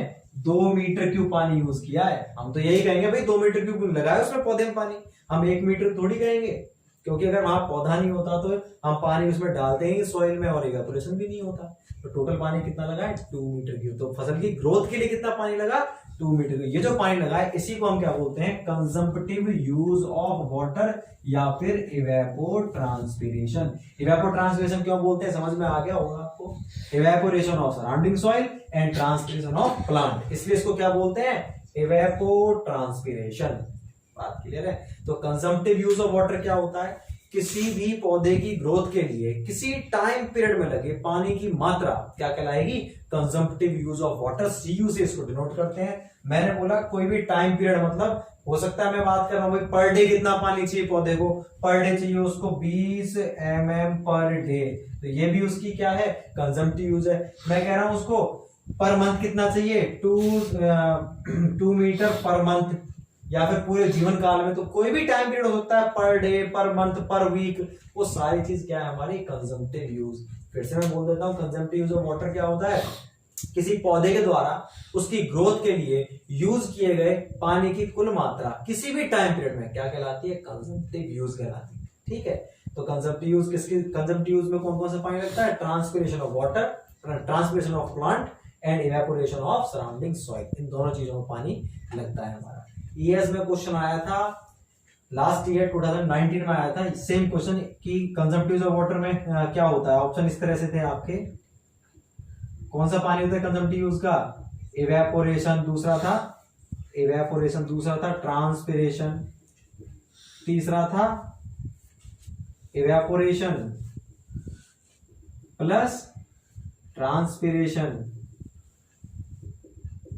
2 मीटर क्यूब पानी यूज किया है। हम तो यही कहेंगे भाई 2 मीटर क्यूब लगाया उसमें पौधे में पानी, हम 1 मीटर थोड़ी कहेंगे, क्योंकि अगर वहां पौधा नहीं होता तो हम पानी उसमें डालते ही सॉइल में और इवेपोरेशन भी नहीं होता। तो टोटल पानी कितना लगा है, 2 मीटर क्यूब। तो फसल की ग्रोथ के लिए कितना पानी लगा, 2 मीटर क्यूब। ये जो पानी लगा है इसी को हम क्या बोलते हैं, कंजम्पटिव यूज ऑफ वाटर या फिर इवेपोट्रांसपिरेशन। इवेपोट्रांसपिरेशन क्यों बोलते हैं, समझ में आ गया होगा आपको। Evaporation of surrounding soil and transpiration of plant, इसलिए इसको क्या बोलते हैं, इवेपोट्रांसपिरेशन। बात क्लियर है। तो कंजम्पटिव यूज ऑफ वाटर क्या होता है, किसी भी पौधे की ग्रोथ के लिए किसी टाइम पीरियड में लगे पानी की मात्रा क्या कहलाएगी, consumptive use of water, CU से इसको डिनोट करते हैं। मैंने बोला कोई भी टाइम पीरियड, मतलब हो सकता है मैं बात कर रहा हूं भाई पर डे कितना पानी चाहिए पौधे को, पर डे चाहिए उसको 20 mm पर डे, तो ये भी उसकी क्या है, कंजम्पटिव यूज है। मैं कह रहा हूं उसको पर मंथ कितना चाहिए, 2 मीटर पर मंथ, या फिर पूरे जीवन काल में, तो कोई भी टाइम पीरियड हो सकता है, पर डे, पर मंथ, पर वीक, वो सारी चीज क्या है हमारी, कंजम्पटिव यूज। फिर से मैं बोल देता हूं, कंजम्पटिव यूज ऑफ वाटर क्या होता है, किसी पौधे के द्वारा उसकी ग्रोथ के लिए यूज किए गए पानी की कुल मात्रा किसी भी टाइम पीरियड में क्या कहलाती है, कंजम्पटिव यूज कहलाती है। ठीक है, तो कंजम्पटिव यूज किसकी, कंजम्पटिव यूज में कौन कौन सा पानी लगता है, transpiration of water, transpiration of plant and evaporation of surrounding soil, इन दोनों चीजों में पानी लगता है हमारा। ईएस में क्वेश्चन आया था लास्ट ईयर 2019 में आया था सेम क्वेश्चन कि कंजम्पटिव ऑफ वाटर में क्या होता है। ऑप्शन इस तरह से थे आपके, कौन सा पानी होता है कंजम्पटिव यूज का, इवेपोरेशन, दूसरा था इवेपोरेशन, दूसरा था ट्रांसपिरेशन, तीसरा था इवेपोरेशन प्लस ट्रांसपिरेशन,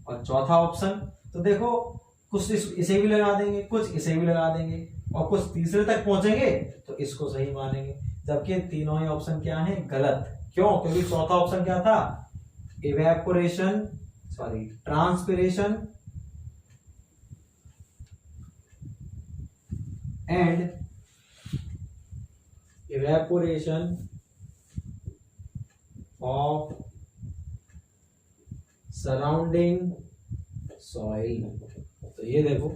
और चौथा ऑप्शन, तो देखो कुछ इसे भी लगा देंगे, कुछ इसे भी लगा देंगे, और कुछ तीसरे तक पहुंचेंगे तो इसको सही मानेंगे, जबकि तीनों ही ऑप्शन क्या है, गलत। क्यों, क्योंकि चौथा ऑप्शन क्या था, evaporation, sorry transpiration and evaporation of surrounding soil. तो ये देखो,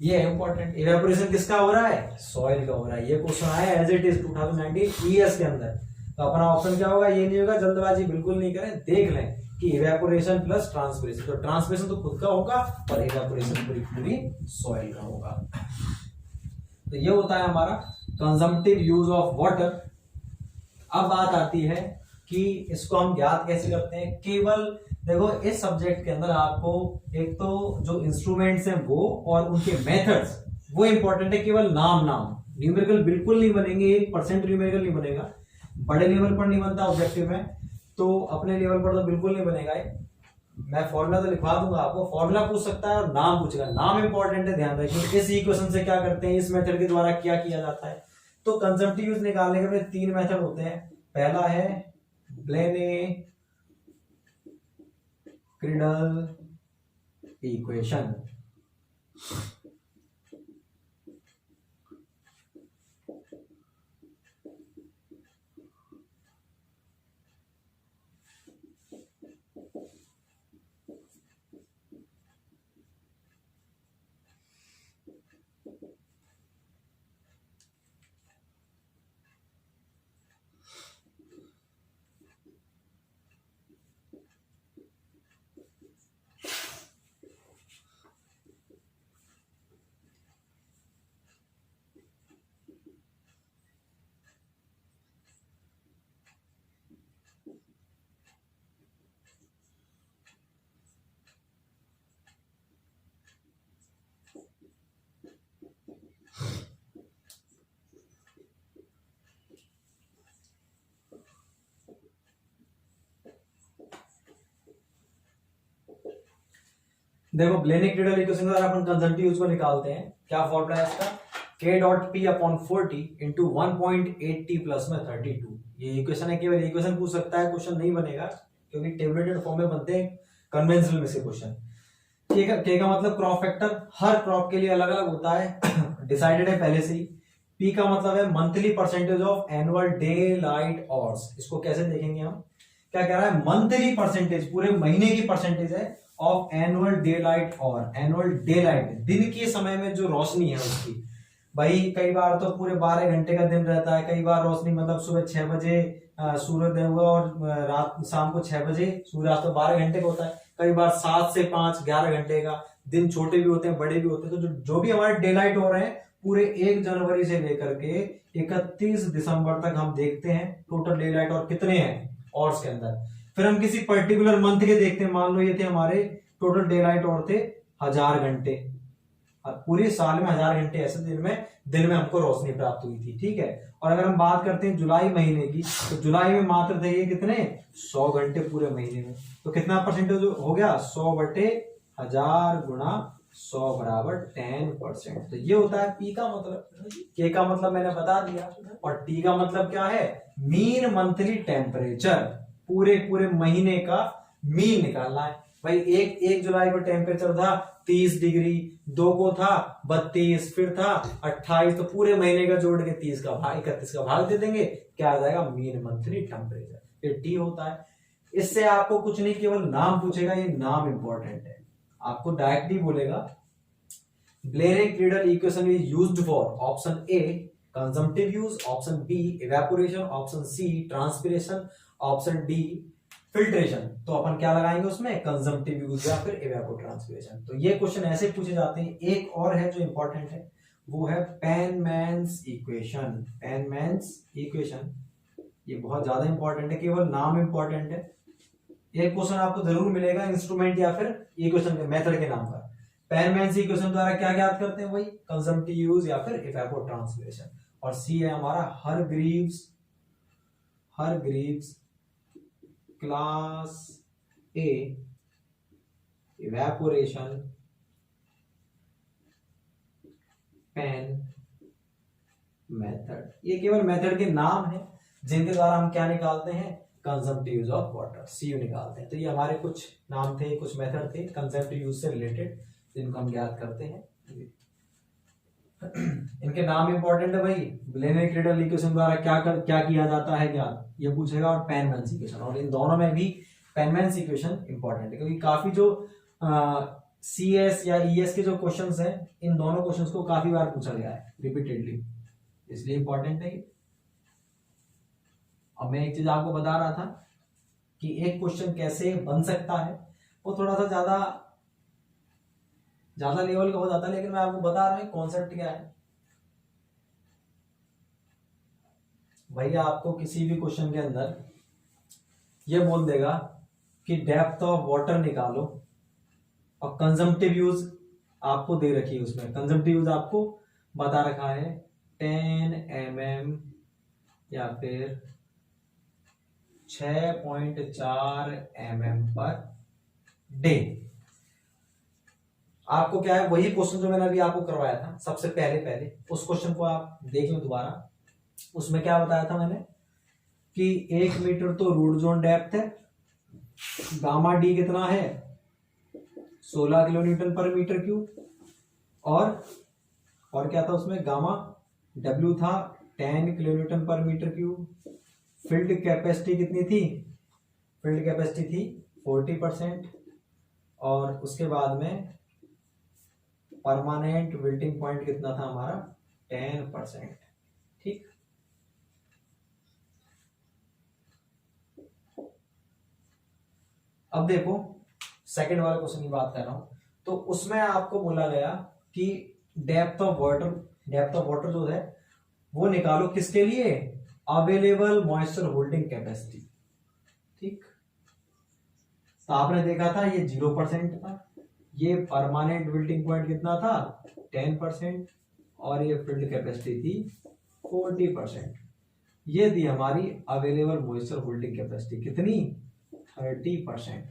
ये है इंपॉर्टेंट, इवेपोरेशन किसका हो रहा है, सॉइल का हो रहा है। ये क्वेश्चन आया एज इट इज 2019 ईएस के अंदर। तो अपना ऑप्शन क्या होगा, ये नहीं होगा, जल्दबाजी बिल्कुल नहीं करें, देख लें कि इवेपोरेशन प्लस ट्रांसपिरेशन, तो ट्रांसपिरेशन तो खुद का होगा और इवेपोरेशन पूरी पूरी सॉइल का होगा। तो ये होता है हमारा कंजम्पटिव यूज ऑफ वाटर। अब बात आती है कि इसको हम ज्ञात कैसे करते हैं। केवल देखो इस सब्जेक्ट के अंदर आपको एक तो जो इंस्ट्रूमेंट्स हैं वो और उनके मेथड्स वो इंपॉर्टेंट है, केवल नाम न्यूमेरिकल बिल्कुल नहीं बनेंगे, 1% न्यूमेरिकल नहीं बनेगा, बड़े लेवल पर नहीं बनता ऑब्जेक्टिव में, तो अपने लेवल पर तो बिल्कुल नहीं बनेगा। मैं फॉर्मूला तो लिखवा दूंगा आपको, फॉर्मूला पूछ सकता है और नाम पूछेगा, नाम इंपॉर्टेंट है, ध्यान रखिए। इस इक्वेशन से क्या करते हैं, इस मेथड के द्वारा क्या किया जाता है। तो कंजम्पटिव यूज निकालने के अपने 3 मेथड होते हैं। पहला है ब्लेने क्रिडल इक्वेशन, देखो ब्लेनिक रीडल इक्वेशन के द्वारा अपन कंजम्पटिव यूज को निकालते हैं। क्या फॉर्मूला है इसका? k dot P upon 40 into 1.80 plus में 32। ये इक्वेशन है, केवल इक्वेशन पूछ सकता है, क्वेश्चन नहीं बनेगा क्योंकि टेबलेटेड फॉर्म में बनते हैं कन्वेंशनल में से क्वेश्चन। के का मतलब क्रॉप फैक्टर, हर क्रॉप के लिए अलग अलग होता है, डिसाइडेड है पहले से ही। पी का मतलब है monthly percentage of annual day light hours. इसको कैसे देखेंगे हम? क्या कह रहा है? मंथली परसेंटेज, पूरे महीने की परसेंटेज है ऑफ एनुअल डे लाइट और एनुअल डे लाइट, दिन के समय में जो रोशनी है उसकी। भाई कई बार तो पूरे 12 घंटे का दिन रहता है, कई बार रोशनी मतलब सुबह 6 बजे सूर्योदय हुआ और रात शाम को 6 बजे सूर्यास्त, तो 12 घंटे का होता है। कई बार 7 से 5 11 घंटे का। दिन छोटे भी होते हैं, बड़े भी होते हैं। तो जो भी हमारे डे लाइट हो रहे हैं पूरे 1 जनवरी से लेकर के 31 दिसंबर तक हम देखते हैं टोटल डे लाइट और कितने हैं आवर्स के अंदर। फिर हम किसी पर्टिकुलर मंथ के देखते हैं, मान लो ये थे हमारे टोटल डे लाइट और थे 1000 घंटे। पूरे साल में 1000 घंटे ऐसे दिन में हमको रोशनी प्राप्त हुई थी, ठीक है। और अगर हम बात करते हैं जुलाई महीने की, तो जुलाई में मात्र थे ये कितने 100 घंटे पूरे महीने में। तो कितना परसेंटेज हो गया? 100 बटे 1000 गुणा 100 बराबर 10%। तो ये होता है पी का मतलब। के का मतलब मैंने बता दिया, और टी का मतलब क्या है? मीन मंथली टेम्परेचर, पूरे महीने का मीन निकालना है। भाई एक जुलाई को टेम्परेचर था 30 डिग्री, 2 को था 32, फिर था 28, तो पूरे महीने का जोड़ के 30 का भाग 31 का भाग दे देंगे, क्या आ जाएगा? Mean monthly temperature. ये टी होता है। इससे आपको कुछ नहीं, केवल नाम पूछेगा, ये नाम इंपॉर्टेंट है। आपको डायरेक्टली बोलेगा Blaney Criddle equation is used for option A consumptive use, option B evaporation, option C transpiration, option D filtration. तो अपन क्या लगाएंगे उसमें? कंजम्पटिव यूज या फिर इवेपोट्रांसपिरेशन। तो ये क्वेश्चन ऐसे पूछे जाते हैं। एक और है जो इंपॉर्टेंट है, वो है पेनमैन्स इक्वेशन। पेनमैन्स इक्वेशन ये बहुत ज्यादा इंपॉर्टेंट है, केवल नाम इंपॉर्टेंट है। एक क्वेश्चन आपको जरूर मिलेगा इंस्ट्रूमेंट या फिर इक्वेशन के मेथड के नाम पर। पेनमैन्स इक्वेशन द्वारा क्या ज्ञात करते हैं? वही कंजम्पटिव यूज या फिर इवेपोट्रांसपिरेशन। और सी है हमारा Hargreaves class A evaporation pan method. ये केवल मेथड के नाम है जिनके द्वारा हम क्या निकालते हैं? Consumptive use of water, CU निकालते हैं। तो ये हमारे कुछ नाम थे, कुछ मेथड थे कंजम्पटिव यूज से रिलेटेड, जिनको हम ज्ञात करते हैं। इनके नाम इंपॉर्टेंट है भाई। ब्लेनिक रीडल इक्वेशन द्वारा क्या किया जाता है ज्ञात, ये पूछेगा, और पेनमैन्स इक्वेशन। और इन दोनों में भी पेनमैन्स इक्वेशन इंपॉर्टेंट है, क्योंकि काफी जो सीएस या ईएस के जो क्वेश्चंस हैं, इन दोनों क्वेश्चंस को काफी बार पूछा गया है रिपीटेडली, इसलिए इंपॉर्टेंट है। अब मैं एक चीज आपको बता रहा था कि एक क्वेश्चन कैसे बन सकता है, वो थोड़ा सा ज्यादा लेवल का हो जाता है, लेकिन मैं आपको बता रहा हूं कॉन्सेप्ट क्या है। भैया आपको किसी भी क्वेश्चन के अंदर ये बोल देगा कि डेप्थ ऑफ वाटर निकालो, और कंजम्पटिव यूज आपको दे रखी है, उसमें कंजम्पटिव यूज आपको बता रखा है 10 mm या फिर 6.4 mm पर डे। आपको क्या है, वही क्वेश्चन जो मैंने अभी आपको करवाया था सबसे पहले उस क्वेश्चन को आप देख लो दोबारा। उसमें क्या बताया था मैंने कि 1 मीटर तो रूट जोन डेप्थ है, गामा डी कितना है 16 kilo newton per metre cube, और क्या था उसमें, गामा डब्ल्यू था 10 kilo newton per metre cube. Field capacity कितनी थी? फील्ड कैपेसिटी थी 40%, और उसके बाद में परमानेंट विल्टिंग पॉइंट कितना था हमारा 10%। ठीक, अब देखो सेकंड वाले क्वेश्चन की बात कर रहा हूं। तो उसमें आपको बोला गया कि डेप्थ ऑफ वाटर जो है वो निकालो, किसके लिए? Available moisture holding capacity. ठीक, तो आपने देखा था ये 0% था, ये परमानेंट विल्टिंग पॉइंट कितना था 10% और ये फील्ड कैपेसिटी थी 40%। ये थी हमारी अवेलेबल मॉइस्चर होल्डिंग कैपेसिटी कितनी 30%।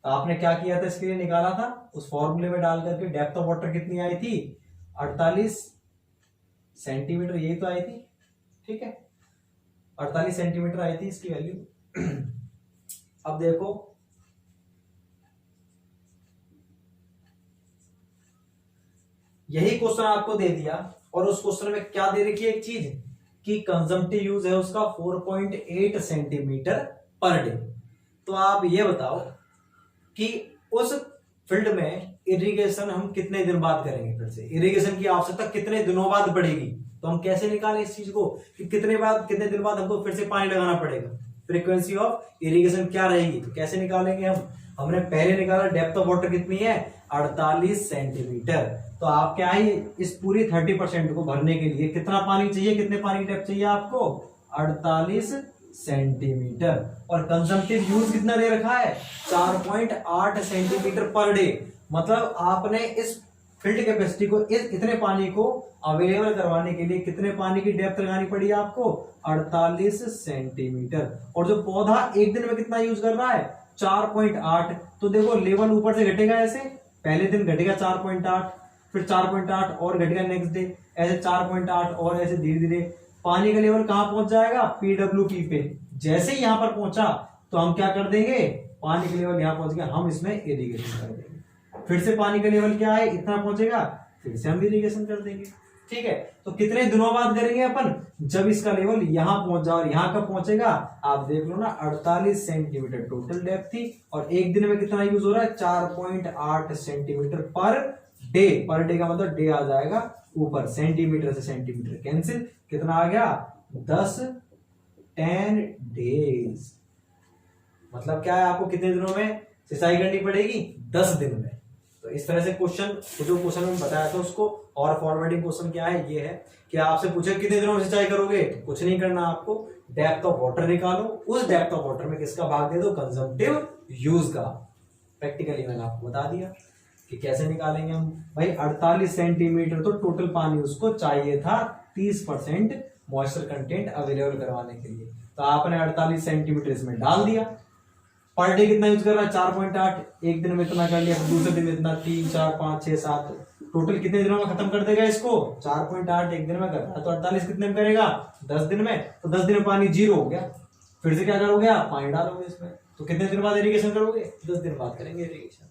तो आपने क्या किया था इसके लिए निकाला था उस फॉर्मूले में डाल करके डेप्थ ऑफ वाटर कितनी आई थी 48 सेंटीमीटर, यही तो आई थी, ठीक है 48 सेंटीमीटर आई थी इसकी वैल्यू। अब देखो यही क्वेश्चन आपको दे दिया और उस क्वेश्चन में क्या दे रखी है एक चीज कि कंजम्पटिव यूज है उसका 4.8 सेंटीमीटर पर डे। तो आप ये बताओ कि उस फील्ड में इरिगेशन हम कितने दिन बाद करेंगे, फिर से इरिगेशन की आवश्यकता कितने दिनों बाद पड़ेगी। तो हम कैसे निकालें इस चीज को कि कितने दिन बाद हमको फिर से पानी लगाना पड़ेगा, फ्रीक्वेंसी ऑफ इरिगेशन क्या रहेगी। तो कैसे निकालेंगे हमने पहले निकाला डेप्थ ऑफ वाटर कितनी है 48 सेंटीमीटर। तो आप क्या है इस पूरी 30% को भरने के लिए कितना पानी चाहिए, कितने पानी की डेप्थ चाहिए आपको 48 सेंटीमीटर। और कंजम्पटिव यूज कितना दे रखा है 4.8 सेंटीमीटर पर डे। मतलब आपने इस फील्ड कैपेसिटी को इतने पानी को अवेलेबल करवाने के लिए कितने पानी की डेप्थ लगानी पड़ी आपको 48 सेंटीमीटर। और जो पौधा एक दिन में कितना यूज कर रहा है 4.8। तो देखो लेवल ऊपर से घटेगा, ऐसे पहले दिन घटेगा 4.8, फिर 4.8 और घटेगा नेक्स्ट डे, ऐसे 4.8 और ऐसे धीरे धीरे पानी का लेवल कहां पहुंच जाएगा PWP पे। जैसे ही यहां पर पहुंचा तो हम क्या कर देंगे, पानी का लेवल यहां पहुंच गया, हम इसमें इरिगेशन कर देंगे। फिर से पानी का लेवल क्या है इतना पहुंचेगा, फिर से हम इरिगेशन कर देंगे, ठीक है। तो कितने दिनों बाद करेंगे अपन, जब इसका लेवल यहां पहुंच जाए। और यहां कब पहुंचेगा आप देख लो ना, 48 सेंटीमीटर टोटल डेप्थ थी और एक दिन में कितना यूज हो रहा है 4.8 centimetre per day. Per day का मतलब डे आ जाएगा ऊपर, सेंटीमीटर से सेंटीमीटर कैंसिल, कितना आ गया 10 डेज। मतलब क्या है आपको कितने दिनों में सिंचाई करनी पड़ेगी 10 दिन में। तो इस तरह से क्वेश्चन, जो क्वेश्चन में बताया था उसको, और फॉर्मेटिंग क्वेश्चन क्या है, ये है कि आपसे पूछे कितने दिनों में सिंचाई करोगे, कुछ नहीं करना आपको, डेप्थ ऑफ वाटर निकालो, उस डेप्थ ऑफ वाटर में किसका भाग दे दो कंजम्पटिव यूज का। प्रैक्टिकली मैंने आपको बता दिया कि कैसे निकालेंगे हम। भाई 48 सेंटीमीटर तो टोटल पानी उसको चाहिए था 30% मॉइस्चर कंटेंट अवेलेबल करवाने के लिए। तो आपने 48 सेंटीमीटर इसमें डाल दिया। पर डे कितना यूज कर रहा है 4.8, एक दिन में इतना कर लिया, दूसरे दिन में इतना, 3 4 5 6 7, टोटल कितने दिनों में खत्म कर देगा इसको 4.8 एक दिन में कर रहा है। तो 48 कितने में करेगा 10 दिन में। तो 10 दिन में पानी जीरो हो गया, फिर से क्या करोगे आप पानी डालोगे इसमें। तो कितने दिन बाद इरिगेशन करोगे 10 दिन बाद करेंगे इरिगेशन।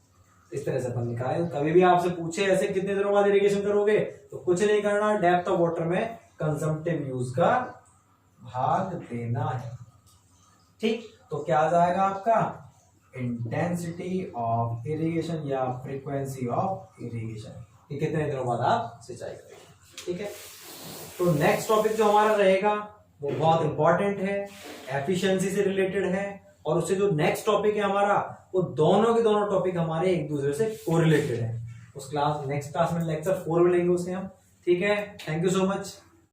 इस तरह से अपन निकाले। कभी भी आपसे पूछे ऐसे कितने दिनों बाद इरिगेशन करोगे, तो कुछ नहीं करना, डेप्थ ऑफ वाटर में कंजम्पटिव यूज का भाग देना है, ठीक। तो क्या आ जाएगा आपका इंटेंसिटी ऑफ इरिगेशन या फ्रीक्वेंसी ऑफ इरिगेशन, कि कितने दिनों बाद आप सिंचाई करेंगे, ठीक है। तो नेक्स्ट टॉपिक जो हमारा रहेगा वो बहुत इंपॉर्टेंट है, एफिशिएंसी से रिलेटेड है, और उससे जो नेक्स्ट टॉपिक है हमारा वो दोनों के दोनों टॉपिक हमारे एक दूसरे से कोरिलेटेड है। उस क्लास नेक्स्ट क्लास में लेक्चर 4 में लेंगे उसे हम, ठीक है। Thank you so much.